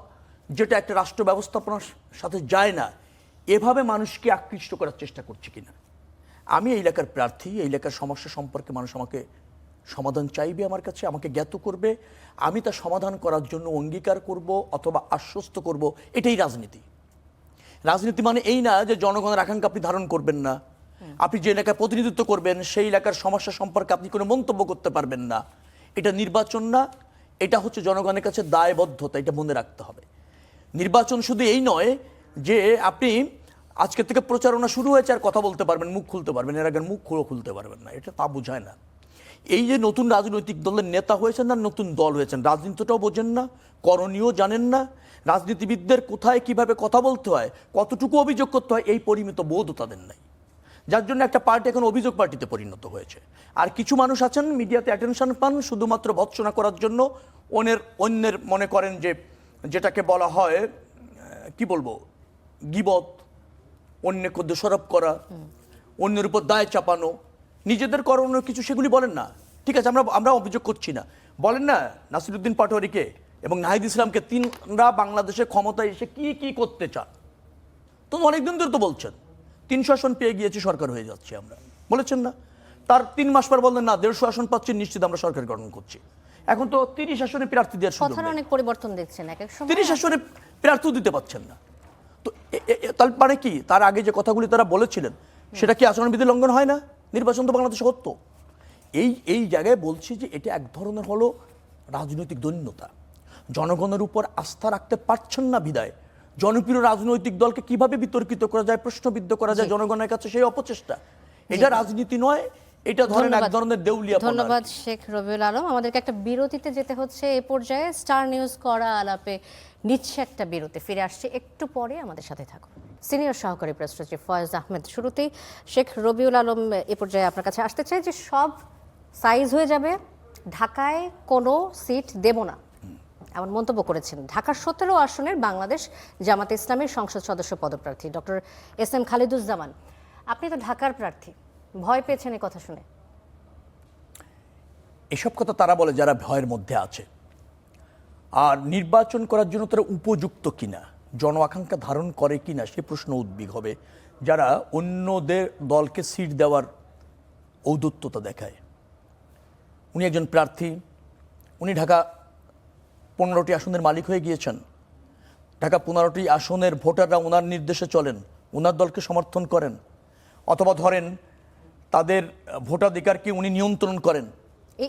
যেটা একটা রাষ্ট্র ব্যবস্থাপনার সাথে যায় না এভাবে মানুষকে আকৃষ্ট করার চেষ্টা করছি কিনা। আমি এই এলাকার প্রার্থী, এই এলাকার সমস্যা সম্পর্কে মানুষ আমাকে সমাধান চাইবে, আমার কাছে আমাকে জ্ঞাত করবে, আমি তা সমাধান করার জন্য অঙ্গীকার করব অথবা আশ্বস্ত করব, এটাই রাজনীতি। রাজনীতি মানে এই না যে জনগণের আকাঙ্ক্ষা আপনি ধারণ করবেন না, আপনি যে এলাকায় প্রতিনিধিত্ব করবেন সেই এলাকার সমস্যা সম্পর্কে আপনি কোনো মন্তব্য করতে পারবেন না। এটা নির্বাচন না, এটা হচ্ছে জনগণের কাছে দায়বদ্ধতা, এটা মনে রাখতে হবে। নির্বাচন শুধু এই নয় যে আপনি আজকে থেকে প্রচারণা শুরু হয়েছে আর কথা বলতে পারবেন, মুখ খুলতে পারবেন, এর আগে মুখ খুলতে পারবেন না, এটা তা বোঝায় না। এই যে নতুন রাজনৈতিক দলের নেতা হয়েছেন না নতুন দল হয়েছেন, রাজনীতিটাও বোঝেন না, করণীয় জানেন না, রাজনীতিবিদদের কোথায় কিভাবে কথা বলতে হয়, কতটুকু অভিযোগ করতে হয় এই পরিমিত বোধ তাদের নাই, যার জন্য একটা পার্টি এখন অভিযোগ পার্টিতে পরিণত হয়েছে। আর কিছু মানুষ আছেন মিডিয়াতে অ্যাটেনশন পান শুধুমাত্র ভৎসনা করার জন্য, অন্যের মনে করেন যে যেটাকে বলা হয় কি বলবো, গীবত, অন্যকে দোষারোপ করা, অন্যের উপর দায় চাপানো, নিজেদের করণীয় কিছু সেগুলি বলেন না। ঠিক আছে, আমরা অভিযোগ করছি না, বলেন না নাসিরউদ্দিন পাটোয়ারিকে এবং নাহিদ ইসলামকে তিনরা বাংলাদেশে ক্ষমতায় এসে কি কি করতে চান, তো অনেকদিন ধরে তো বলছেন 300 আসন পেয়ে গিয়েছি, সরকার হয়ে যাচ্ছে, আমরা বলেছেন না? তার 3 মাস পর বললেন না 150 আসন পাচ্ছি, নিশ্চিত আমরা সরকার গঠন করছি। এখন তো 30 আসনে প্রার্থী দেওয়ার সুযোগ নেই, অনেক পরিবর্তন দেখছেন, এক এক সময় 30 আসনে প্রার্থী দিতে পাচ্ছেন না। তো তার মানে কি, তার আগে যে কথাগুলি তারা বলেছিলেন সেটা কি আচরণবিধি লঙ্ঘন হয় না? নির্বাচন তো বাংলাদেশে হতো। এই জায়গায় বলছি যে এটা এক ধরনের হলো রাজনৈতিক দৈন্যতা। জনগণের উপর আস্থা রাখতে পারছেন না বিদায় জনপ্রিয় রাজনৈতিক দলকে কিভাবে বিতর্কিত করা যায়, প্রশ্নবিদ্ধ করা যায় জনগণের কাছে, সেই অপচেষ্টা। এটা রাজনীতি নয়, এটা ধরেন এক ধরনের দেউলিয়া। ধন্যবাদ শেখ রবিউল আলম। আমাদেরকে একটা বিরতিতে যেতে হচ্ছে এই পর্যায়ে। স্টার নিউজ করা আলাপে নিচ্ছে একটা বিরতি, ফিরে আসছে একটু পরে, আমাদের সাথে থাকুন। সিনিয়র সহকারী প্রেস সচিব ফয়েজ আহমেদ। শুরুতেই শেখ রবিউল আলম, এ পর্যায়ে আপনার কাছে আসতে চাই যে সব সাইজ হয়ে যাবে, ঢাকায় কোনো সিট দেব না এমন মন্তব্য করেছেন ঢাকার 17 আসনের বাংলাদেশ জামাতে ইসলামের সংসদ সদস্য পদপ্রার্থী ডক্টর এস এম খালিদুজ্জামান। আপনি তো ঢাকার প্রার্থী, ভয় পেয়েছেন এই কথা শুনে? এসব কথা তারা বলে যারা ভয়ের মধ্যে আছে। আর নির্বাচন করার জন্য তারা উপযুক্ত কিনা, জন আকাঙ্ক্ষা ধারণ করে কিনা সে প্রশ্ন উদ্বিগ হবে যারা অন্যদের দলকে সিট দেওয়ার ঔদ্ধত্যতা দেখায়। উনি একজন প্রার্থী, উনি ঢাকা 15টি আসনের মালিক হয়ে গিয়েছেন। ঢাকা 15টি আসনের ভোটাররা ওনার নির্দেশে চলেন, ওনার দলকে সমর্থন করেন, অথবা ধরেন তাদের ভোটাধিকারকে উনি নিয়ন্ত্রণ করেন।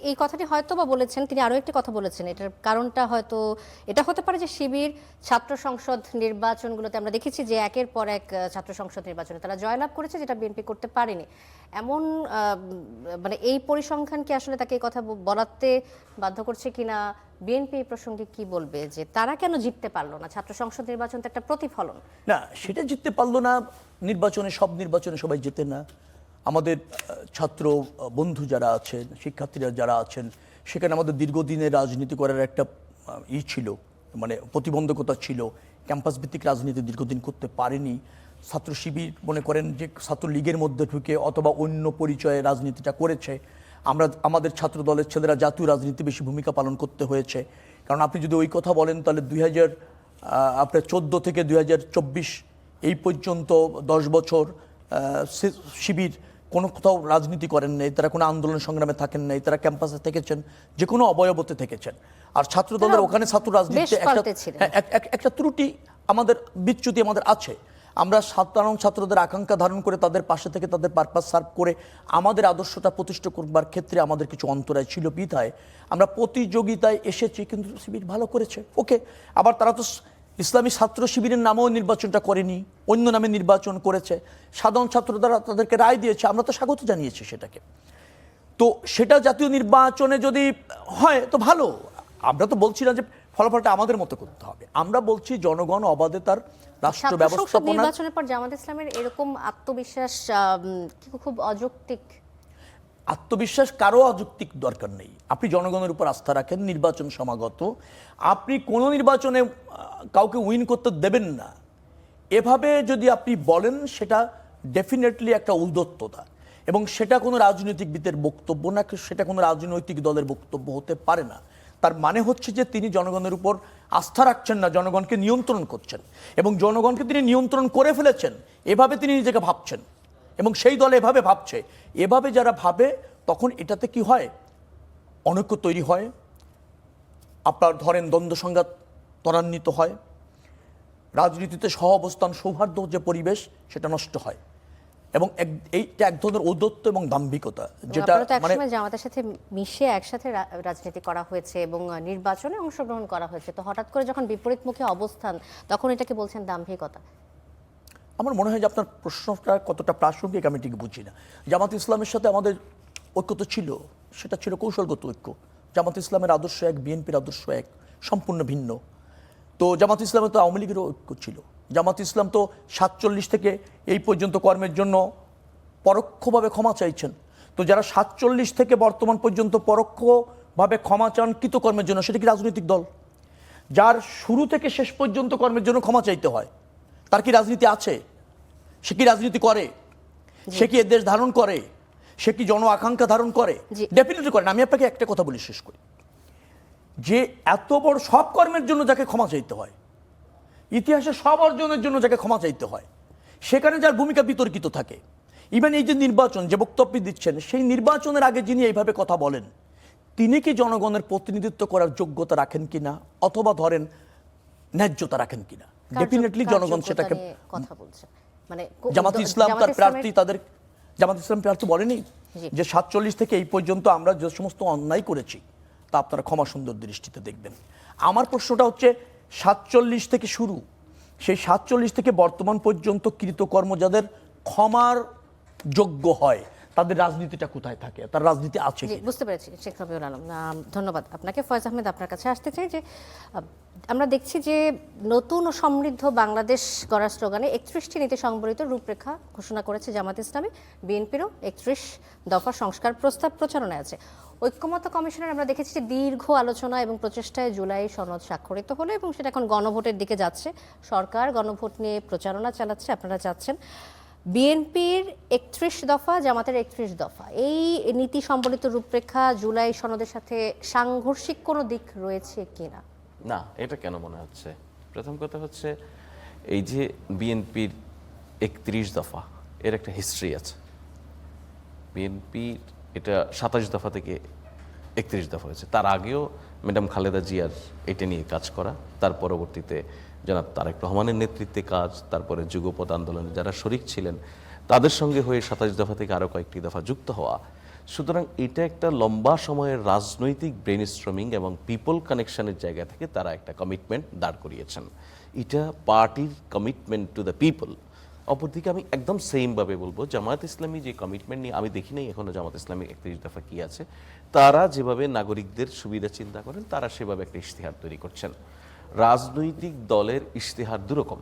এই কথাটি হয়তো বা বলেছেন, তিনি আরও একটি কথা বলেছেন, এটার কারণটা হয়তো এটা হতে পারে যে শিবির ছাত্র সংসদ নির্বাচনগুলোতে আমরা দেখেছি যে একের পর এক ছাত্র সংসদ নির্বাচনে তারা জয়লাভ করেছে, যেটা বিএনপি করতে পারেনি। এমন মানে এই পরিসংখ্যান কি আসলে তাকে এই কথা বলাতে বাধ্য করছে কিনা? বিএনপি এই প্রসঙ্গে কি বলবে যে তারা কেন জিততে পারলো না? ছাত্র সংসদ নির্বাচন তো একটা প্রতিফলন। না, সেটা জিততে পারলো না। নির্বাচনে, সব নির্বাচনে সবাই জেতে না। আমাদের ছাত্র বন্ধু যারা আছেন, শিক্ষার্থীরা যারা আছেন, সেখানে আমাদের দীর্ঘদিনের রাজনীতি করার একটা ছিল, মানে প্রতিবন্ধকতা ছিল। ক্যাম্পাস ভিত্তিক রাজনীতি দীর্ঘদিন করতে পারেনি। ছাত্র শিবির মনে করেন যে ছাত্রলীগের মধ্যে ঢুকে অথবা অন্য পরিচয়ে রাজনীতিটা করেছে। আমাদের ছাত্র দলের ছেলেরা জাতীয় রাজনীতি বেশি ভূমিকা পালন করতে হয়েছে। কারণ আপনি যদি ওই কথা বলেন তাহলে 2014 থেকে 2024 এই পর্যন্ত 10 বছর শিবির কোনো কোথাও রাজনীতি করেন নাই, তারা কোনো আন্দোলন সংগ্রামে থাকেন নাই, তারা ক্যাম্পাসে থেকেছেন, যে কোনো অবয়বতে থেকেছেন। আর ছাত্র দলের ওখানে ছাত্র রাজনীতিতে একটা ত্রুটি, আমাদের বিচ্যুতি আমাদের আছে। আমরা সাধারণ ছাত্রদের আকাঙ্ক্ষা ধারণ করে তাদের পাশে থেকে তাদের পারপাস সার্ভ করে আমাদের আদর্শটা প্রতিষ্ঠা করবার ক্ষেত্রে আমাদের কিছু অন্তরায় ছিল বিধায় আমরা প্রতিযোগিতায় এসেছি, কিন্তু শিবির ভালো করেছে, ওকে। আবার তারা তো ইসলামী ছাত্র শিবিরের নামেও নির্বাচনটা করেনি, অন্য নামে নির্বাচন করেছে। সাধারণ ছাত্ররা তাদেরকে রায় দিয়েছে, আমরা তো স্বাগত জানিয়েছি সেটাকে। তো সেটা জাতীয় নির্বাচনে যদি হয় তো ভালো। আমরা তো বলছি না যে ফলাফলটা আমাদের মতো করতে হবে, আমরা বলছি জনগণ অবাধে তার রাষ্ট্র ব্যবস্থাপনা। নির্বাচনের পর জামাত ইসলামের এরকম আত্মবিশ্বাস খুব অযৌক্তিক। আত্মবিশ্বাস কারো অযৌক্তিক দরকার নেই। আপনি জনগণের উপর আস্থা রাখেন, নির্বাচন সমাগত, আপনি কোনো নির্বাচনে কাউকে উইন করতে দেবেন না, এভাবে যদি আপনি বলেন সেটা ডেফিনেটলি একটা উদ্যত্ততা, এবং সেটা কোনো রাজনৈতিকবিদের বক্তব্য না, সেটা কোনো রাজনৈতিক দলের বক্তব্য হতে পারে না। তার মানে হচ্ছে যে তিনি জনগণের উপর আস্থা রাখছেন না, জনগণকে নিয়ন্ত্রণ করছেন, এবং জনগণকে তিনি নিয়ন্ত্রণ করে ফেলেছেন, এভাবে তিনি নিজেকে ভাবছেন, এবং সেই দল এভাবে ভাবছে। এভাবে যারা ভাবে তখন এটাতে কি হয়, অনৈক্য তৈরি হয়, আপনার ধরেন দ্বন্দ্ব সংঘাত ত্বরান্বিত হয়, রাজনীতিতে সহ অবস্থান সৌহার্দ্য যে পরিবেশ সেটা নষ্ট হয়, এবং এইটা এক ধরনের ঔদ্ধত্য এবং দাম্ভিকতা, যেটা মানে জামাতের সাথে মিশে একসাথে রাজনীতি করা হয়েছে এবং নির্বাচনে অংশগ্রহণ করা হয়েছে, তো হঠাৎ করে যখন বিপরীতমুখী অবস্থান তখন এটাকে বলছেন দাম্ভিকতা। আমার মনে হয় যে আপনার প্রশ্নটা কতটা প্রাসঙ্গিক আমি ঠিক বুঝি না। জামাত ইসলামের সাথে আমাদের ঐক্য তো ছিল, সেটা ছিল কৌশলগত ঐক্য। জামাত ইসলামের আদর্শ এক, বিএনপির আদর্শ এক, সম্পূর্ণ ভিন্ন। তো জামাত ইসলামের তো আওয়ামী লীগেরও ঐক্য ছিল। জামাত ইসলাম তো 47 থেকে এই পর্যন্ত কর্মের জন্য পরোক্ষভাবে ক্ষমা চাইছেন। তো যারা 47 থেকে বর্তমান পর্যন্ত পরোক্ষভাবে ক্ষমা চান কৃতকর্মের জন্য, সেটা কি রাজনৈতিক দল? যার শুরু থেকে শেষ পর্যন্ত কর্মের জন্য ক্ষমা চাইতে হয়, তার কি রাজনীতি আছে? সে কি রাজনীতি করে? সে কি দেশ ধারণ করে? সে কি জন আকাঙ্ক্ষা ধারণ করে? ডেফিনেটলি করে না। আমি আপনাকে একটা কথা বলি শেষ করি, যে এত বড় সব কর্মের জন্য যাকে ক্ষমা চাইতে হয়, ইতিহাসে সব অর্জনের জন্য যাকে ক্ষমা চাইতে হয়, সেখানে যার ভূমিকা বিতর্কিত থাকে। ইভেন এই যে নির্বাচন, যে বক্তব্য দিচ্ছেন, সেই নির্বাচনের আগে যিনি এইভাবে কথা বলেন, তিনি কি জনগণের প্রতিনিধিত্ব করার যোগ্যতা রাখেন কিনা, অথবা ধরেন ন্যায্যতা রাখেন কিনা? ডেফিনেটলি জনগণ সেটাকে, কথা বলছে মানে জামাত ইসলাম তার প্রার্থী, তাদের জামাত ইসলাম প্রার্থী বলেনি জি। যে 47 থেকে এই পর্যন্ত আমরা যে সমস্ত অন্যায় করেছি তা আপনারা ক্ষমা সুন্দর দৃষ্টিতে দেখবেন। আমার প্রশ্নটা হচ্ছে 47 থেকে শুরু, সেই 47 থেকে বর্তমান পর্যন্ত কৃতকর্ম যাদের ক্ষমার যোগ্য হয় তাদের রাজনীতিটা কোথায় থাকে, তার রাজনীতি আছে জি কি? বুঝতে পেরেছি শেখ রবিউল আলম, ধন্যবাদ আপনাকে। ফয়েজ আহমেদ, আপনার কাছে আসতে চাই যে আমরা দেখছি যে নতুন ও সমৃদ্ধ বাংলাদেশ গড়ার স্লোগানে 31টি নীতি সংবলিত রূপরেখা ঘোষণা করেছে জামাত ইসলামী। বিএনপিরও 31 দফা সংস্কার প্রস্তাব প্রচারণায় আছে। ঐক্যমত্য কমিশনের আমরা দেখেছি যে দীর্ঘ আলোচনা এবং প্রচেষ্টায় জুলাই সনদ স্বাক্ষরিত হলো এবং সেটা এখন গণভোটের দিকে যাচ্ছে। সরকার গণভোট নিয়ে প্রচারণা চালাচ্ছে, আপনারা চাচ্ছেন। বিএনপির 31 দফা, জামাতের 31 দফা, এই নীতি সম্বলিত রূপরেখা জুলাই সনদের সাথে সাংঘর্ষিক কোনো দিক রয়েছে কিনা? না, এটা কেন মনে হচ্ছে? প্রথম কথা হচ্ছে এই যে বিএনপির 31 দফা, এর একটা হিস্ট্রি আছে। বিএনপির এটা 27 দফা থেকে 31 দফা হয়েছে। তার আগেও ম্যাডাম খালেদা জিয়ার এটা নিয়ে কাজ করা, তার পরবর্তীতে জনাব তারেক রহমানের নেতৃত্বে কাজ, তারপরে যুগপৎ আন্দোলনে যারা শরিক ছিলেন তাদের সঙ্গে হয়ে 27 দফা থেকে আরও কয়েকটি দফা যুক্ত হওয়া। সুতরাং এটা একটা লম্বা সময়ের রাজনৈতিক ব্রেনস্ট্রমিং এবং পিপল কানেকশনের জায়গা থেকে তারা একটা কমিটমেন্ট দাঁড় করিয়েছেন। এটা পার্টির কমিটমেন্ট টু দ্য পিপল। অপরদিকে আমি একদম সেমভাবে বলবো, জামায়াত ইসলামী যে কমিটমেন্ট নিয়ে, আমি দেখি নাই এখনো জামায়াত ইসলামী 31 দফা কি আছে। তারা যেভাবে নাগরিকদের সুবিধা চিন্তা করেন তারা সেভাবে একটা ইশতেহার তৈরি করছেন। রাজনৈতিক দলের ইশতেহার দুরকম,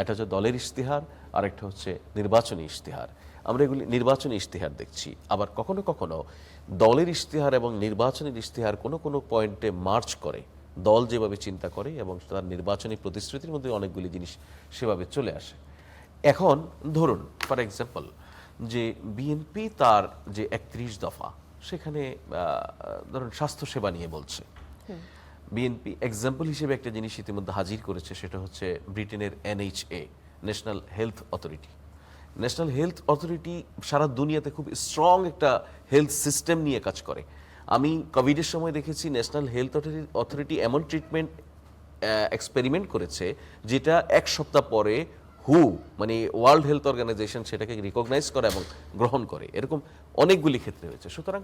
একটা হচ্ছে দলের ইশতেহার আর একটা হচ্ছে নির্বাচনী ইশতেহার। আমরা এগুলি নির্বাচনী ইশতেহার দেখছি, আবার কখনো কখনো দলের ইশতেহার এবং নির্বাচনী ইশতেহার কোনো কোনো পয়েন্টে মার্চ করে। দল যেভাবে চিন্তা করে এবং তার নির্বাচনী প্রতিশ্রুতির মধ্যে অনেকগুলি জিনিস সেভাবে চলে আসে। এখন ধরুন ফর এক্সাম্পল যে বিএনপি তার যে 31 দফা, সেখানে ধরুন স্বাস্থ্যসেবা নিয়ে বলছে। বিএনপি এক্সাম্পল হিসেবে একটা জিনিস ইতিমধ্যে হাজির করেছে, সেটা হচ্ছে ব্রিটেনের NHA, national health authority. National health authority সারা দুনিয়াতে খুব স্ট্রং একটা হেলথ সিস্টেম নিয়ে কাজ করে। আমি কোভিডের সময় দেখেছি ন্যাশনাল হেলথ অথরিটি এমন ট্রিটমেন্ট এক্সপেরিমেন্ট করেছে যেটা এক সপ্তাহ পরে মানে ওয়ার্ল্ড হেলথ অর্গানাইজেশন সেটাকে রিকগনাইজ করে এবং গ্রহণ করে। এরকম অনেকগুলি ক্ষেত্রে হয়েছে। সুতরাং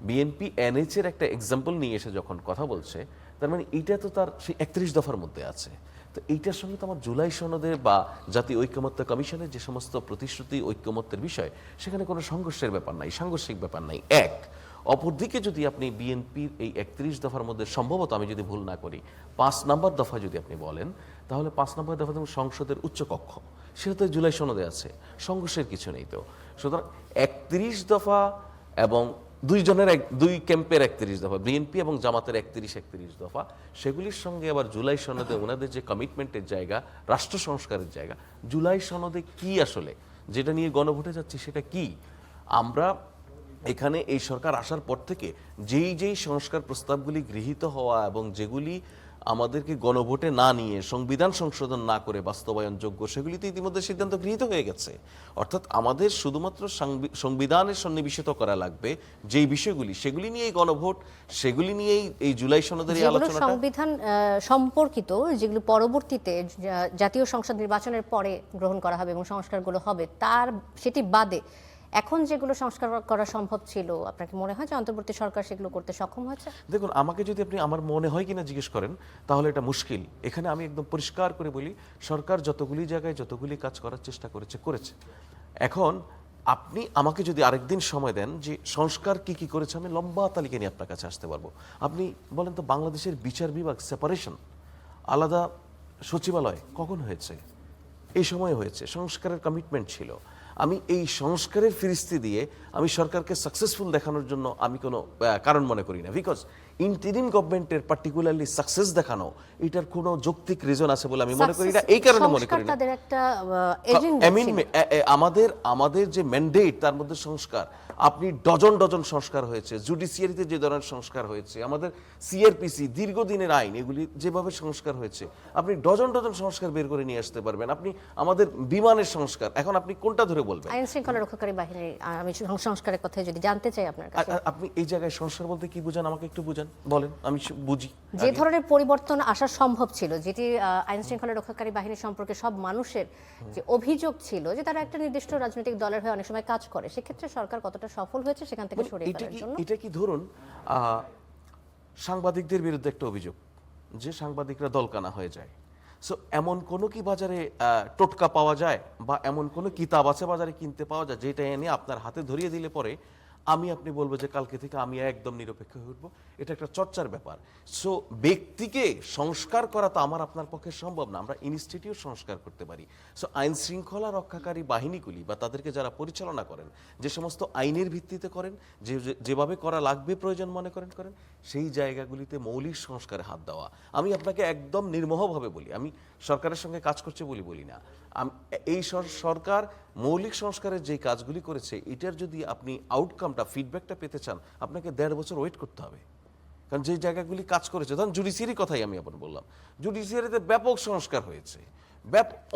বিএনপি NH-এর একটা এক্সাম্পল নিয়ে এসে যখন কথা বলছে, তার মানে এইটা তো তার সেই 31 দফার মধ্যে আছে। তো এইটার সঙ্গে তো আমার জুলাই সনদের বা জাতীয় ঐক্যমত্য কমিশনের যে সমস্ত প্রতিশ্রুতি ঐক্যমত্যের বিষয়, সেখানে কোনো সংঘর্ষের ব্যাপার নাই, সাংঘর্ষিক ব্যাপার নাই। এক, অপরদিকে যদি আপনি বিএনপির এই 31 দফার মধ্যে সম্ভবত আমি যদি ভুল না করি 5 নম্বর দফা যদি আপনি বলেন, তাহলে 5 নম্বর দফা যেমন সংসদের উচ্চকক্ষ, সেটা তো জুলাই সনদে আছে, সংঘর্ষের কিছু নেই তো। সুতরাং 31 দফা এবং দুই ক্যাম্পের 31 দফা, বিএনপি এবং জামাতের 31 দফা, সেগুলির সঙ্গে আবার জুলাই সনদে ওনাদের যে কমিটমেন্টের জায়গা, রাষ্ট্র সংস্কারের জায়গা, জুলাই সনদে কি আসলে যেটা নিয়ে গণভোটে যাচ্ছে সেটা কি? আমরা এখানে এই সরকার আসার পর থেকে যেই সংস্কার প্রস্তাবগুলি গৃহীত হওয়া এবং যেগুলি আমাদেরকে গণভোটে না নিয়ে সংবিধান সংশোধন না করে বাস্তবায়নযোগ্য, সেগুলিতে ইতিমধ্যে সিদ্ধান্ত গৃহীত হয়ে গেছে। অর্থাৎ আমাদের শুধুমাত্র সংবিধানের সন্নিবেশিত করা লাগবে যেই বিষয়গুলি, সেগুলি নিয়েই গণভোট, সেগুলি নিয়েই এই জুলাই সনদের এই আলোচনাটা। সংবিধান সম্পর্কিত যেগুলো পরবর্তীতে জাতীয় সংসদ নির্বাচনের পরে গ্রহণ করা হবে এবং সংস্কারগুলো হবে, তার সেটি বাদে এখন যেগুলো সংস্কার করা সম্ভব ছিল, আপনাকে মনে হয় যে অন্তর্বর্তী সরকার সেগুলো করতে সক্ষম হয়েছে? দেখুন, আমাকে যদি আপনি আমার মনে হয় কিনা জিজ্ঞেস করেন, তাহলে এটা মুশকিল। এখানে আমি একদম পরিষ্কার করে বলি, সরকার যতগুলি জায়গায় যতগুলি কাজ করার চেষ্টা করেছে। এখন আপনি আমাকে যদি আরেকদিন সময় দেন যে সংস্কার কি কি করেছে, আমি লম্বা তালিকা নিয়ে আপনার কাছে আসতে পারবো। আপনি বলেন তো, বাংলাদেশের বিচার বিভাগ সেপারেশন, আলাদা সচিবালয় কখন হয়েছে? এই সময় হয়েছে, সংস্কারের কমিটমেন্ট ছিল। আমি এই সংস্কারের ফিরিস্তি দিয়ে আমি সরকারকে সাকসেসফুল দেখানোর জন্য আমি কোনো কারণ মনে করি না। বিকজ ইন্টারিম গভর্নমেন্টের পার্টিকুলারলি সাকসেস দেখানো, এটার কোনো যৌক্তিক রিজন আছে বলে আমি মনে করি না। এই কারণে মনে করি না তাদের একটা এজেন্ডা ছিল। আমাদের যে ম্যান্ডেট, তার মধ্যে সংস্কার, আপনি ডজন সংস্কার হয়েছে, জুডিশিয়ারিতে যে ধরনের সংস্কার হয়েছে, আমাদের সিআরপিসি দীর্ঘদিনের আইন, এগুলি যেভাবে সংস্কার হয়েছে, আপনি ডজন সংস্কার বের করে নিয়ে আসতে পারবেন। আপনি আমাদের বিমানের সংস্কার, এখন আপনি কোনটা ধরে বলবেন? আইন শৃঙ্খলা রক্ষাকারী বাহিনীর আমি সংস্কারের কথা যদি জানতে চাই আপনার কাছে। আপনি এই জায়গায় সংস্কার বলতে কি বুঝান, আমাকে একটু বুঝান। বলেন, আমি বুঝি। যে ধরনের পরিবর্তন আসা সম্ভব ছিল, যেটি আইন শৃঙ্খলা রক্ষাকারী বাহিনী সম্পর্কে সব মানুষের যে অভিযোগ ছিল যে তারা একটা নির্দিষ্ট রাজনৈতিক দলের হয়ে অনেক সময় কাজ করে, সেক্ষেত্রে সরকার কতটা সফল হয়েছে সেখান থেকে সরিয়ে ফেলার জন্য? এটা কি ধরুন সাংবাদিকদের বিরুদ্ধে একটা অভিযোগ যে সাংবাদিকরা দলকানা হয়ে যায়, সো এমন কোনো কি বাজারে টোটকা পাওয়া যায় বা এমন কোনো কিতাব আছে বাজারে কিনতে পাওয়া যায় যেটা এনে আপনার হাতে ধরিয়ে দিলে পরে আপনি বলবো যে কালকে থেকে আমি একদম নিরপেক্ষ হয়ে উঠবো? এটা একটা চর্চার ব্যাপার। সো ব্যক্তিকে সংস্কার করা তো আমার আপনার পক্ষে সম্ভব না, আমরা ইনস্টিটিউট সংস্কার করতে পারি। সো আইন শৃঙ্খলা রক্ষাকারী বাহিনীগুলি বা তাদেরকে যারা পরিচালনা করেন, যে সমস্ত আইনের ভিত্তিতে করেন, যেভাবে করা লাগবে প্রয়োজন মনে করেন সেই জায়গাগুলিতে মৌলিক সংস্কারে হাত দেওয়া। আমি আপনাকে একদম নির্মোহভাবে বলি, আমি সরকারের সঙ্গে কাজ করছে বলি না, এই সরকার মৌলিক সংস্কারের যে কাজগুলি করেছে এটার যদি আপনি আউটকামটা ফিডব্যাকটা পেতে চান আপনাকে 1.5 বছর ওয়েট করতে হবে। কারণ যে জায়গাগুলি কাজ করেছে, ধরুন জুডিশিয়ারি কথাই আমি আবার বললাম, জুডিশিয়ারিতে ব্যাপক সংস্কার হয়েছে,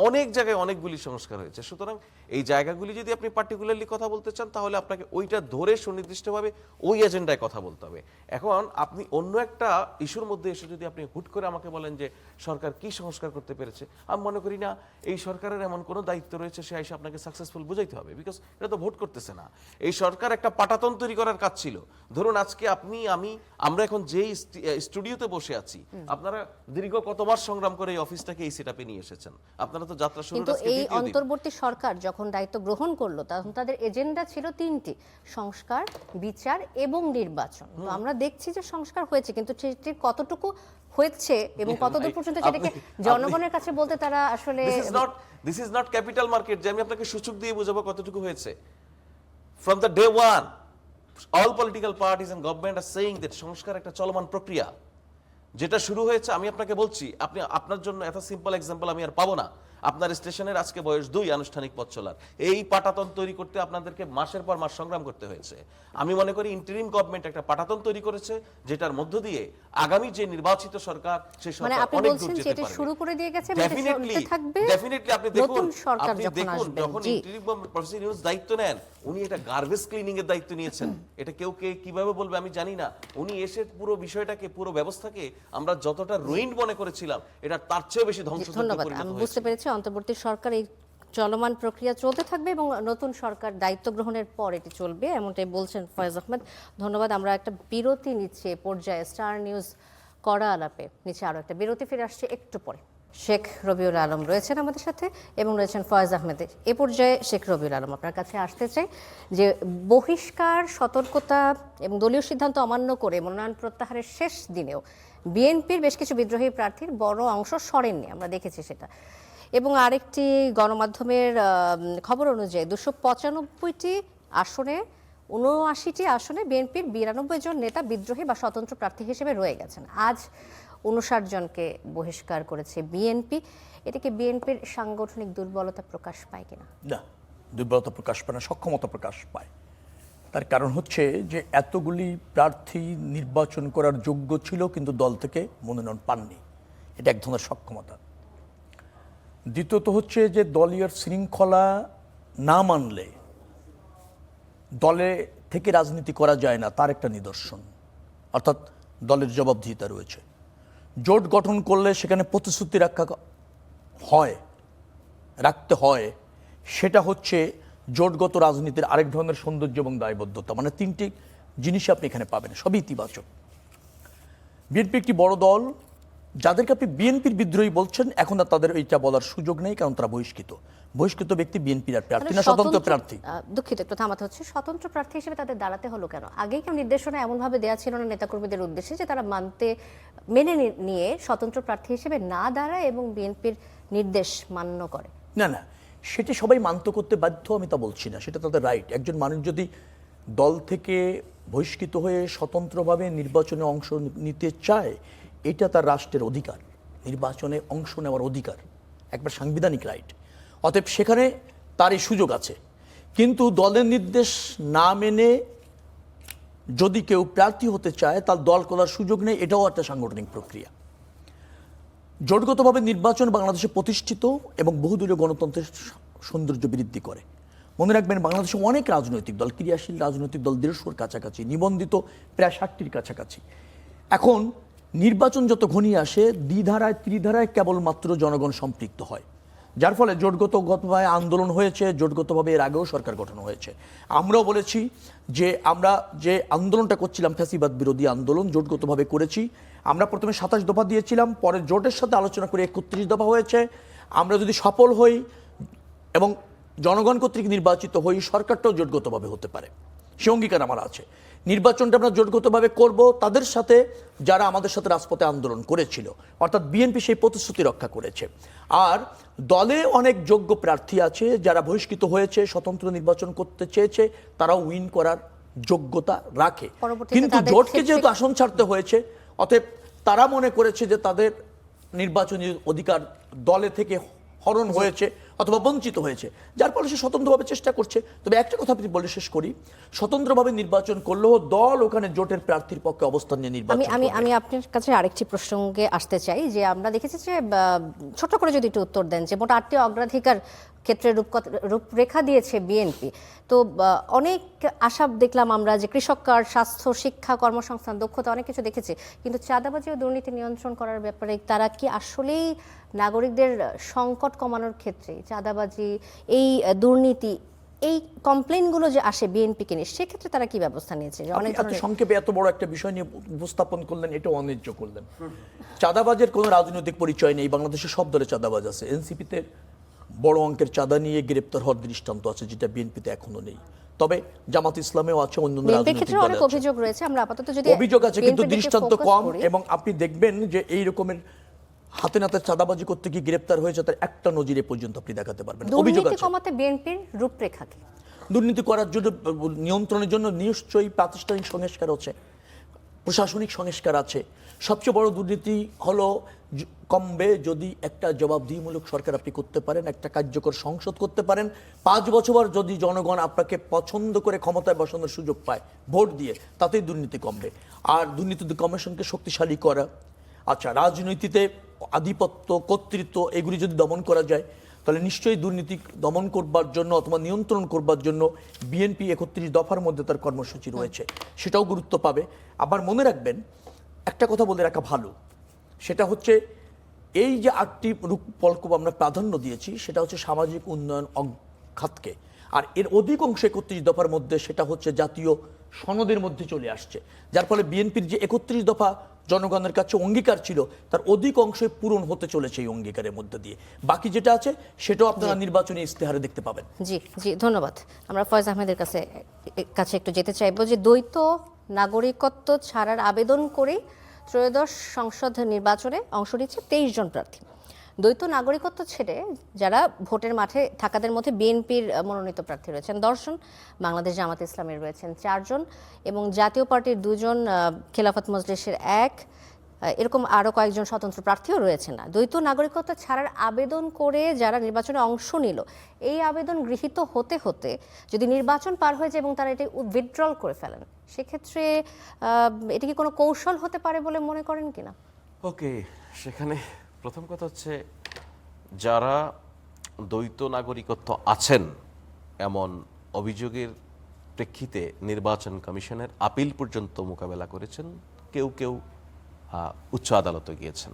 অনেক জায়গায় অনেকগুলি সংস্কার হয়েছে। সুতরাং এই জায়গাগুলি যদি আপনি পার্টিকুলারলি কথা বলতে চান তাহলে আপনাকে ওইটা ধরে সুনির্দিষ্টভাবে ওই এজেন্ডায় কথা বলতে হবে। এখন আপনি অন্য একটা ইস্যুর মধ্যে এসে যদি আপনি হুট করে আমাকে বলেন যে সরকার কি সংস্কার করতে পেরেছে, আমি মনে করি না এই সরকারের এমন কোনো দায়িত্ব রয়েছে সে এসে আপনাকে সাকসেসফুল বুঝাইতে হবে, বিকজ এটা তো ভোট করতেছে না। এই সরকার একটা পাটাতন তৈরি করার কাজ ছিল। ধরুন আজকে আমরা এখন যেই স্টুডিওতে বসে আছি, আপনারা দীর্ঘ কত মাস সংগ্রাম করে এই অফিসটাকে এই সেটআপে নিয়ে এসেছেন। আপনারা তো যাত্রা শুরু, কিন্তু এই অন্তর্বর্তী সরকার যখন দায়িত্ব গ্রহণ করলো তখন তাদের এজেন্ডা ছিল 3টি: সংস্কার, বিচার এবং নির্বাচন। তো আমরা দেখছি যে সংস্কার হয়েছে, কিন্তু সেটির কতটুকু হয়েছে এবং কতদূর পর্যন্ত সেটাকে জনগণের কাছে বলতে তারা আসলে this is not capital market যে আমি আপনাকে সূচক দিয়ে বোঝাবো কতটুকু হয়েছে। From the day one all political parties and government are saying that সংস্কার একটা চলমান প্রক্রিয়া। যেটা শুরু হয়েছে, আমি আপনাকে বলছি, আপনার জন্য এত সিম্পল এক্সাম্পল আমি আর পাবো না। আপনার স্টেশনের আজকে বয়স 2 আনুষ্ঠানিক পথ চলার, এই পাটাতন তৈরি করতে আপনাদেরকে মাসের পর মাস সংগ্রাম করতে হয়েছে। আমি মনে করি ইন্টারিম গভর্নমেন্ট একটা পাটাতন তৈরি করেছে যেটার মধ্য দিয়ে আগামী যে নির্বাচিত সরকার সেই সরকার অনেক দূর যেতে পারবে। শুরু করে দিয়ে গেছে, ডেফিনেটলি আপনি দেখুন যখন ইন্টারিম প্রফেসর ইউনূস দায়িত্ব নেন, উনি এটা গার্বেজ ক্লিনিং এর দায়িত্ব নিয়েছেন। এটা কেউ কিভাবে বলবে আমি জানি না। উনি এসে পুরো বিষয়টাকে, পুরো ব্যবস্থাকে আমরা যতটা রুইন্ড মনে করেছিলাম এটা তার চেয়ে বেশি ধ্বংস। ধন্যবাদ। আমি বুঝতে পেরেছি অন্তর্বর্তী সরকার এই চলমান প্রক্রিয়া চলতে থাকবে এবং নতুন সরকার দায়িত্ব গ্রহণের পর এটি চলবে, এমনটাই বলছেন ফয়েজ আহমেদ। ধন্যবাদ। আমরা একটা বিরতি নিচ্ছি পর্যায়ে, স্টার নিউজ কড়া আলাপে নিচে আরো একটা বিরতি, ফিরে আসছে একটু পরে। শেখ রবিউল আলম রয়েছেন আমাদের সাথে এবং রয়েছেন ফয়েজ আহমেদ। এ পর্যায়ে শেখ রবিউল আলম, আপনার কাছে আসতে চাই যে বহিষ্কার, সতর্কতা এবং দলীয় সিদ্ধান্ত অমান্য করে মনোনয়ন প্রত্যাহারের শেষ দিনেও বিএনপির বেশ কিছু বিদ্রোহী প্রার্থীর বড় অংশ সরেননি, আমরা দেখেছি সেটা। এবং আরেকটি গণমাধ্যমের খবর অনুযায়ী 295টি আসনে 79টি আসনে বিএনপির 92 জন নেতা বিদ্রোহী বা স্বতন্ত্র প্রার্থী হিসেবে রয়ে গেছেন। আজ 59 জনকে বহিষ্কার করেছে বিএনপি। এটাকে বিএনপির সাংগঠনিক দুর্বলতা প্রকাশ পায় কিনা? না, দুর্বলতা প্রকাশ পায় না, সক্ষমতা প্রকাশ পায়। তার কারণ হচ্ছে যে এতগুলি প্রার্থী নির্বাচন করার যোগ্য ছিল কিন্তু দল থেকে মনোনয়ন পাননি, এটা এক ধরনের সক্ষমতা। দ্বিতীয়ত হচ্ছে যে দলীয় শৃঙ্খলা না মানলে দলে থেকে রাজনীতি করা যায় না, তার একটা নিদর্শন। অর্থাৎ দলের জবাবদিহিতা রয়েছে। জোট গঠন করলে সেখানে প্রতিশ্রুতি রাখতে হয়, সেটা হচ্ছে জোটগত রাজনীতির আরেক ধরনের সৌন্দর্য এবং দায়বদ্ধতা। মানে 3টি জিনিস আপনি এখানে পাবেন, সবই ইতিবাচক। বিএনপি একটি বড় দল, যাদেরকে আপনি বিএনপির বিদ্রোহী বলছেন এখন আর তাদের এইটা বলার সুযোগ নেই, কারণ তারা বহিষ্কৃত ব্যক্তি। বিএনপির আর প্রার্থী না, স্বতন্ত্র প্রার্থী। দুঃখিত, একটু থামাতে হচ্ছে। স্বতন্ত্র প্রার্থী হিসেবে তাদের দাঁড়াতে হলো কেন? আগেই কেউ নির্দেশনা এমনভাবে দেওয়া ছিল না নেতাকর্মীদের উদ্দেশ্যে যে তারা মেনে নিয়ে স্বতন্ত্র প্রার্থী হিসেবে না দাঁড়ায় এবং বিএনপির নির্দেশ মান্য করে? না, সেটি সবাই মানত করতে বাধ্য, আমি তা বলছি না, সেটা তাদের রাইট। একজন মানুষ যদি দল থেকে বহিষ্কৃত হয়ে স্বতন্ত্রভাবে নির্বাচনে অংশ নিতে চায়, এটা তার রাষ্ট্রের অধিকার, নির্বাচনে অংশ নেওয়ার অধিকার, একবার সাংবিধানিক রাইট। অতএব সেখানে তার এই সুযোগ আছে। কিন্তু দলের নির্দেশ না মেনে যদি কেউ প্রার্থী হতে চায় তার দল করার সুযোগ নেই, এটাও একটা সাংগঠনিক প্রক্রিয়া। জোটগতভাবে নির্বাচন বাংলাদেশে প্রতিষ্ঠিত এবং বহুদলীয় গণতন্ত্রের সৌন্দর্য বৃদ্ধি করে। মনে রাখবেন, বাংলাদেশে অনেক রাজনৈতিক দল, ক্রিয়াশীল রাজনৈতিক দল 150-র কাছাকাছি, নিবন্ধিত প্রায় 60টির কাছাকাছি। এখন নির্বাচন যত ঘনিয়ে আসে দ্বিধারায় ত্রিধারায় কেবলমাত্র জনগণ সম্পৃক্ত হয়, যার ফলে জোটগতভাবে আন্দোলন হয়েছে, জোটগতভাবে এর আগেও সরকার গঠন হয়েছে। আমরাও বলেছি যে আমরা যে আন্দোলনটা করছিলাম ফ্যাসিবাদ বিরোধী আন্দোলন জোটগতভাবে করেছি। আমরা প্রথমে 27 দফা দিয়েছিলাম, পরে জোটের সাথে আলোচনা করে 31 দফা হয়েছে। আমরা যদি সফল হই এবং জনগণ কর্তৃক নির্বাচিত হই, সরকারটাও জোটগতভাবে হতে পারে, সে অঙ্গীকার আমার আছে। নির্বাচনটা আমরা জোটগতভাবে করব তাদের সাথে যারা আমাদের সাথে রাজপথে আন্দোলন করেছিল, অর্থাৎ বিএনপি সেই প্রতিশ্রুতি রক্ষা করেছে। আর দলে অনেক যোগ্য প্রার্থী আছে যারা বহিষ্কৃত হয়েছে, স্বতন্ত্র নির্বাচন করতে চেয়েছে, তারাও উইন করার যোগ্যতা রাখে। পরবর্তীতে কিন্তু তাদের জোটকে ক্ষেত্রে- যেহেতু আসন ছাড়তে হয়েছে, অতএব তারা মনে করেছে যে তাদের নির্বাচনী অধিকার দলে থেকে হরণ হয়েছে অথবা বঞ্চিত হয়েছে, যার ফলে সে স্বতন্ত্রভাবে চেষ্টা করছে। তবে একটা কথা আপনি বলে শেষ করি, স্বতন্ত্রভাবে নির্বাচন করলেও দল ওখানে জোটের প্রার্থীর পক্ষে অবস্থান নিয়ে নির্বাচন আমি করবে। আমি আপনার কাছে আরেকটি প্রসঙ্গে আসতে চাই যে আমরা দেখেছি যে ছোট করে যদি একটু উত্তর দেন যে মোট 8টি অগ্রাধিকার ক্ষেত্রে রূপরেখা দিয়েছে বিএনপি। তো অনেক আশা দেখলাম আমরা যে কৃষক কার্ড, স্বাস্থ্য, শিক্ষা, কর্মসংস্থান, দক্ষতা অনেক কিছু দেখেছি, কিন্তু চাঁদাবাজি ও দুর্নীতি নিয়ন্ত্রণ করার ব্যাপারে তারা কি আসলেই নাগরিকদের সংকট কমানোর ক্ষেত্রে চাঁদাবাজি, এই দুর্নীতি, এই কমপ্লেইনগুলো যে আসে বিএনপিকে নিয়ে, সেক্ষেত্রে তারা কি ব্যবস্থা নিয়েছে? যে অনেক এত ধরনের সংক্ষেপে এত বড় একটা বিষয় নিয়ে উপস্থাপন করলেন, এটা অন্যায্য করলেন। চাঁদাবাজের কোনো রাজনৈতিক পরিচয় নেই, বাংলাদেশে সব দলে চাঁদাবাজ আছে। এনসিপিতে বড় অঙ্কের চাঁদা নিয়ে গ্রেপ্তার হওয়ার দৃষ্টান্ত আছে, যেটা বিএনপিতে এখনো নেই। তবে জামাত ইসলামেও আছে, অন্যান্য বিএনপির রাজনৈতিক ক্ষেত্রে দলে অনেক আছে। অভিযোগ রয়েছে, আমরা আপাতত যদি অভিযোগ আছে কিন্তু বিএনপির দিকে দৃষ্টান্ত focus কম, করি। এবং আপনি দেখবেন যে এই রকমের হাতে নাতে চাঁদাবাজি করতে গিয়ে গ্রেপ্তার হয়েছে তার একটা নজির এ পর্যন্ত আপনি দেখাতে পারবেন। অভিযোগ দুর্নীতি আছে। কমাতে বিএনপির রূপরেখা কি? দুর্নীতি করার জন্য, নিয়ন্ত্রণের জন্য নিশ্চয়ই প্রাতিষ্ঠানিক সংস্কার আছে, প্রশাসনিক সংস্কার আছে। সবচেয়ে বড় দুর্নীতি হলো কমবে যদি একটা জবাবদিহিমূলক সরকার আপনি করতে পারেন, একটা কার্যকর সংসদ করতে পারেন, 5 বছর যদি জনগণ আপনাকে পছন্দ করে ক্ষমতায় বসানোর সুযোগ পায় ভোট দিয়ে, তাতেই দুর্নীতি কমবে। আর দুর্নীতি কমিশনকে শক্তিশালী করা, আচ্ছা রাজনীতিতে আধিপত্য, কর্তৃত্ব এগুলি যদি দমন করা যায়, তাহলে নিশ্চয়ই দুর্নীতি দমন করবার জন্য অথবা নিয়ন্ত্রণ করবার জন্য বিএনপি 31 দফার মধ্যে তার কর্মসূচি রয়েছে, সেটাও গুরুত্ব পাবে। আবার মনে রাখবেন, একটা কথা বলে রাখা ভালো, সেটা হচ্ছে এই যে 8টি রূপকল্প আমরা প্রাধান্য দিয়েছি, সেটা হচ্ছে সামাজিক উন্নয়ন খাতকে। আর এর অধিকাংশ 31 দফার মধ্যে সেটা হচ্ছে জাতীয় সনদের মধ্যে চলে আসছে, যার ফলে বিএনপির যে 31 দফা জনগণের কাছে অঙ্গীকার ছিল, তার অধিকাংশই পূরণ হতে চলেছে এই অঙ্গীকারের মধ্যে দিয়ে। বাকি যেটা আছে সেটাও আপনারা নির্বাচনী ইস্তেহারে দেখতে পাবেন। জি জি, ধন্যবাদ। আমরা ফয়েজ আহমেদের কাছে একটু যেতে চাইবো যে দ্বৈত নাগরিকত্ব ছাড়ার আবেদন করে ত্রয়োদশ সংসদ নির্বাচনে অংশ নিচ্ছে 23 জন প্রার্থী। দ্বৈত নাগরিকত্ব ছেড়ে যারা ভোটের মাঠে থাকাদের মধ্যে বিএনপির মনোনীত প্রার্থী রয়েছেন 10 জন, বাংলাদেশ জামাত ইসলামের রয়েছেন 4 জন, এবং জাতীয় পার্টির 2 জন, খেলাফত মজলিসের 1, এরকম আরও কয়েকজন স্বতন্ত্র প্রার্থীও রয়েছে না। দ্বৈত নাগরিকত্ব ছাড়ার আবেদন করে যারা নির্বাচনে অংশ নিল, এই আবেদন গৃহীত হতে হতে যদি নির্বাচন পার হয়ে যায় এবং তারা এটি উইথড্রল করে ফেলেন, সেক্ষেত্রে এটি কি কোনো কৌশল হতে পারে বলে মনে করেন কিনা? ওকে, সেখানে প্রথম কথা হচ্ছে যারা দ্বৈত নাগরিকত্ব আছেন এমন অভিযোগের প্রেক্ষিতে নির্বাচন কমিশনের আপিল পর্যন্ত মোকাবেলা করেছেন, কেউ কেউ উচ্চ আদালতে গিয়েছেন,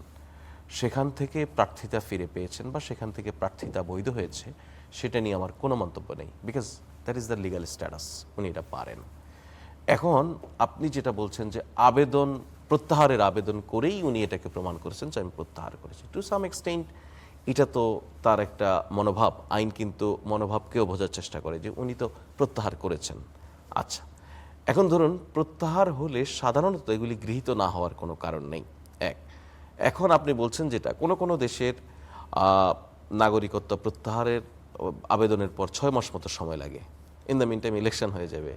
সেখান থেকে প্রার্থিতা ফিরে পেয়েছেন বা সেখান থেকে প্রার্থিতা বৈধ হয়েছে, সেটা নিয়ে আমার কোনো মন্তব্য নেই, because that is the legal status, উনি এটা পারেন। এখন আপনি যেটা বলছেন যে আবেদন প্রত্যাহারের আবেদন করেই উনি এটাকে প্রমাণ করেছেন যে আমি প্রত্যাহার করেছি, টু সাম এক্সটেন্ট এটা তো তার একটা মনোভাব। আইন কিন্তু মনোভাবকেও বোঝার চেষ্টা করে যে উনি তো প্রত্যাহার করেছেন। আচ্ছা, এখন ধরুন প্রত্যাহার হলে সাধারণত এগুলি গৃহীত না হওয়ার কোনো কারণ নেই। এখন আপনি বলছেন যেটা কোনো কোনো দেশের নাগরিকত্ব প্রত্যাহারের আবেদনের পর 6 মাস মতো সময় লাগে, in the mean time election হয়ে যাবে।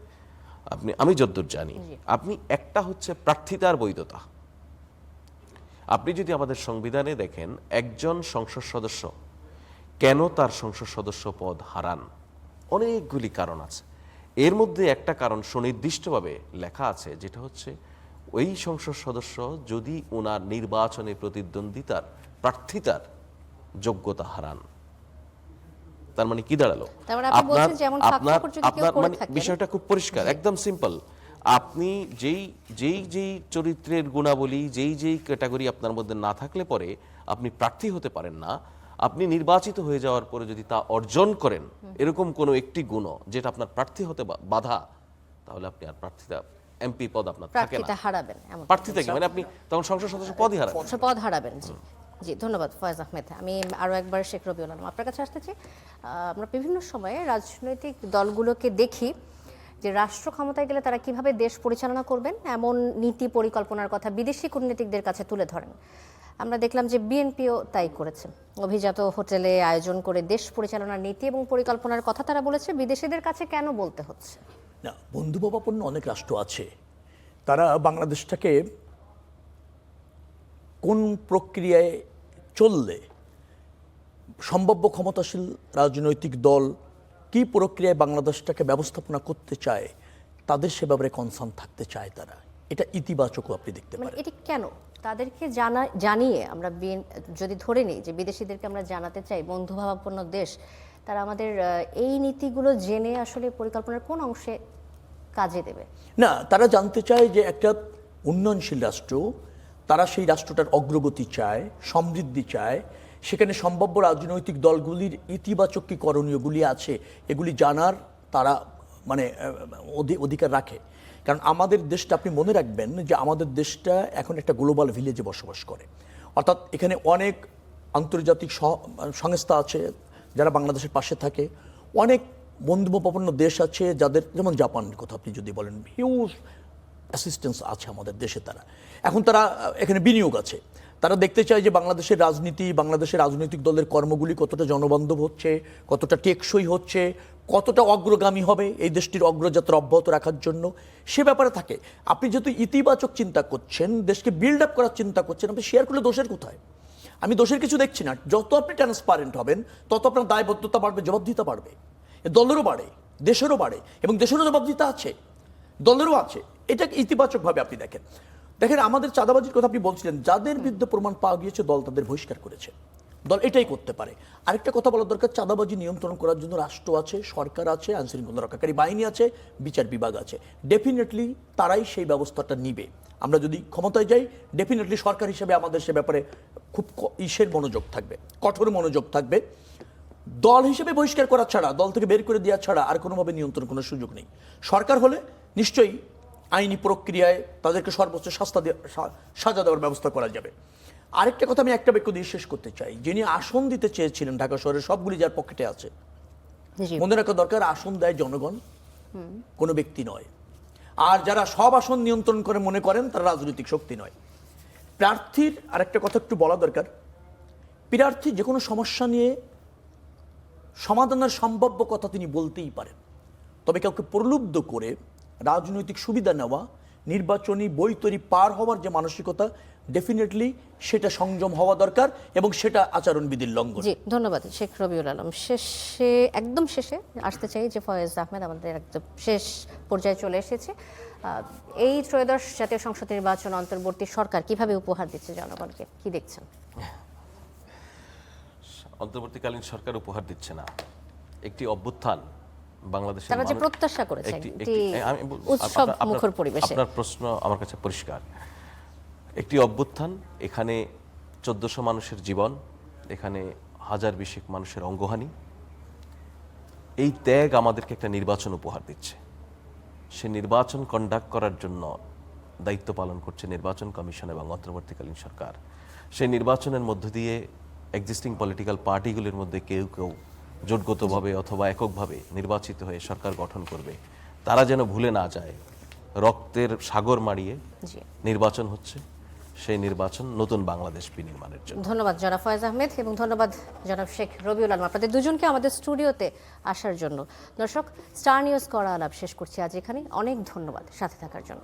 আমি যতদূর জানি, আপনি একটা হচ্ছে প্রার্থিতার বৈধতা। আপনি যদি আমাদের সংবিধানে দেখেন, একজন সংসদ সদস্য কেন তার সংসদ সদস্য পদ হারান, অনেকগুলি কারণ আছে। এর মধ্যে একটা কারণ সুনির্দিষ্টভাবে লেখা আছে, যেটা হচ্ছে ওই সংসদ সদস্য যদি ওনার নির্বাচনে প্রতিদ্বন্দ্বিতার প্রার্থিতার যোগ্যতা হারান। তার মানে কি দাঁড়ালো? তার মানে আপনি বলছেন যে এমন ফাঁক ফোকর যদি কেউ করে থাকেন, বিষয়টা খুব পরিষ্কার, একদম সিম্পল। আপনি যেই যেই যেই চরিত্রের গুণাবলী যেই যেই ক্যাটাগরি আপনার মধ্যে না থাকলে পরে আপনি প্রার্থী হতে পারেন না। আপনি নির্বাচিত হয়ে যাওয়ার পরে যদি তা অর্জন করেন এরকম কোনো একটি গুণ যেটা আপনার প্রার্থী হতে বাধা, তাহলে আপনি আর প্রার্থীতা এমপি পদ আপনার থাকে প্রার্থীতা না। হারাবেন এমন প্রার্থী থেকে মানে আপনি তখন সংসদ সদস্য পদই হারাবেন। পদ হারাবেন। জি জি, ধন্যবাদ ফয়েজ আহমেদ। আমি আরও একবার শেখ রবিউল আলম আপনার কাছে আসতে চাই। আমরা বিভিন্ন সময়ে রাজনৈতিক দলগুলোকে দেখি যে রাষ্ট্র ক্ষমতায় গেলে তারা কিভাবে দেশ পরিচালনা করবেন এমন নীতি পরিকল্পনার কথা বিদেশি কূটনীতিকদের কাছে তুলে ধরেন। আমরা দেখলাম যে বিএনপিও তাই করেছে। অভিজাত হোটেলে আয়োজন করে দেশ পরিচালনার নীতি এবং পরিকল্পনার কথা তারা বলেছে, বিদেশিদের কাছে কেন বলতে হচ্ছে? না, বন্ধুভাবাপন্ন অনেক রাষ্ট্র আছে, তারা বাংলাদেশটাকে কোন প্রক্রিয়ায় চললে সম্ভাব্য ক্ষমতাশীল রাজনৈতিক দল কি প্রক্রিয়ায় বাংলাদেশটাকে ব্যবস্থাপনা করতে চায় তাদের সে ব্যাপারে কনসার্ন থাকতে চায়। তারা এটা ইতিবাচকও আপনি দেখতে মানে পারেন। এটি কেন তাদেরকে জানিয়ে আমরা যদি ধরে নিই যে বিদেশিদেরকে আমরা জানাতে চাই বন্ধুভাবাপন্ন দেশ, তারা আমাদের এই নীতিগুলো জেনে আসলে পরিকল্পনার কোন অংশে কাজে দেবে? না, তারা জানতে চায় যে একটা উন্নয়নশীল রাষ্ট্র, তারা সেই রাষ্ট্রটার অগ্রগতি চায়, সমৃদ্ধি চায়, সেখানে সম্ভাব্য রাজনৈতিক দলগুলির ইতিবাচক কি করণীয়গুলি আছে এগুলি জানার তারা মানে অধিকার রাখে। কারণ আমাদের দেশটা, আপনি মনে রাখবেন যে আমাদের দেশটা এখন একটা গ্লোবাল ভিলেজে বসবাস করে, অর্থাৎ এখানে অনেক আন্তর্জাতিক সংস্থা আছে যারা বাংলাদেশের পাশে থাকে, অনেক বন্ধুত্বপূর্ণ দেশ আছে যাদের, যেমন জাপানের কথা আপনি যদি বলেন, হিউজ অ্যাসিস্ট্যান্স আছে আমাদের দেশে। তারা এখন তারা এখানে বিনিয়োগ আছে, তারা দেখতে চায় যে বাংলাদেশের রাজনীতি, বাংলাদেশের রাজনৈতিক দলের কর্মগুলি কতটা জনবান্ধব হচ্ছে, কতটা টেকসই হচ্ছে, কতটা অগ্রগামী হবে এই দেশটির অগ্রযাত্রা অব্যাহত রাখার জন্য, সে ব্যাপারে থাকে। আপনি যেহেতু ইতিবাচক চিন্তা করছেন, দেশকে বিল্ড আপ করার চিন্তা করছেন, আপনি শেয়ার করলে দোষের কোথায়? আমি দোষের কিছু দেখছি না। যত আপনি ট্রান্সপারেন্ট হবেন তত আপনার দায়বদ্ধতা বাড়বে, জবাবদিহিতা বাড়বে, দলেরও বাড়ে, দেশেরও বাড়ে, এবং দেশেরও জবাবদিহিতা আছে, দলেরও আছে। এটাকে ইতিবাচকভাবে আপনি দেখেন। আমাদের চাঁদাবাজির কথা আপনি বলছিলেন, যাদের বিরুদ্ধে প্রমাণ পাওয়া গিয়েছে দল তাদের বহিষ্কার করেছে। দল এটাই করতে পারে। আরেকটা কথা বলা দরকার, চাঁদাবাজি নিয়ন্ত্রণ করার জন্য রাষ্ট্র আছে, সরকার আছে, আইনশৃঙ্খলা রক্ষাকারী বাহিনী আছে, বিচার বিভাগ আছে। ডেফিনেটলি তারাই সেই ব্যবস্থাটা নিবে। আমরা যদি ক্ষমতায় যাই, ডেফিনেটলি সরকার হিসেবে আমাদের সে ব্যাপারে খুব মনোযোগ থাকবে, কঠোর মনোযোগ থাকবে। দল হিসেবে বহিষ্কার করা ছাড়া, দল থেকে বের করে দেওয়া ছাড়া আর কোনোভাবে নিয়ন্ত্রণ কোনো সুযোগ নেই। সরকার হলে নিশ্চয়ই আইনি প্রক্রিয়ায় তাদেরকে সর্বোচ্চ সাজা দেওয়ার ব্যবস্থা করা যাবে। আরেকটা কথা আমি একটা বাক্য দিয়ে শেষ করতে চাই, যিনি আসন দিতে চেয়েছিলেন ঢাকা শহরের সবগুলি যার পকেটে আছে, মনে রাখা দরকার আসন দেয় জনগণ, কোনো ব্যক্তি নয়। আর যারা সব আসন নিয়ন্ত্রণ করে মনে করেন তারা রাজনৈতিক শক্তি নয়। প্রার্থীর আরেকটা কথা একটু বলা দরকার, প্রার্থী যে কোনো সমস্যা নিয়ে সমাধানের সম্ভাব্য কথা তিনি বলতেই পারেন, তবে কাউকে প্রলুব্ধ করে রাজনৈতিক সুবিধা নেওয়া, নির্বাচনী বৈতরী পার হওয়ার যে মানসিকতা, ডেফিনেটলি সেটা সংযম হওয়া দরকার, এবং সেটা আচরণবিধির লঙ্ঘন। জি, ধন্যবাদ শেখ রবিউল আলম। একদম শেষে আসতে চাই যে ফয়েজ আহমেদ, আমাদের একদম শেষ পর্যায়ে চলে এসেছে। এই ত্রয়োদশ জাতীয় সংসদ নির্বাচন অন্তর্বর্তী সরকার কিভাবে উপহার দিচ্ছে জনগণকে, কি দেখছেন? অন্তর্বর্তীকালীন সরকার উপহার দিচ্ছে না, একটি অভ্যুত্থান বাংলাদেশের তারা যে প্রত্যাশা করেছে উৎসব মুখর পরিবেশে। আপনার প্রশ্ন আমার কাছে পরিষ্কার। একটি অভ্যুত্থান, এখানে 1400 মানুষের জীবন, এখানে 1000 মানুষের অঙ্গহানি, এই ত্যাগ আমাদেরকে একটা নির্বাচন উপহার দিচ্ছে। সে নির্বাচন কন্ডাক্ট করার জন্য দায়িত্ব পালন করছে নির্বাচন কমিশন এবং অন্তর্বর্তীকালীন সরকার। সেই নির্বাচনের মধ্য দিয়ে এক্সিস্টিং পলিটিক্যাল পার্টিগুলির মধ্যে কেউ কেউ জোটগতভাবে অথবা এককভাবে নির্বাচিত হয়ে সরকার গঠন করবে, তারা যেন ভুলে না যায় রক্তের সাগর মাড়িয়ে নির্বাচন হচ্ছে, সেই নির্বাচন নতুন বাংলাদেশ বিনির্মাণের জন্য। ধন্যবাদ জনাব ফয়েজ আহমেদ এবং ধন্যবাদ জনাব শেখ রবিউল আলম, আপনাদের দুজনকে আমাদের স্টুডিওতে আসার জন্য। দর্শক, স্টার নিউজ করা আলাপ শেষ করছি আজ এখানে। অনেক ধন্যবাদ সাথে থাকার জন্য।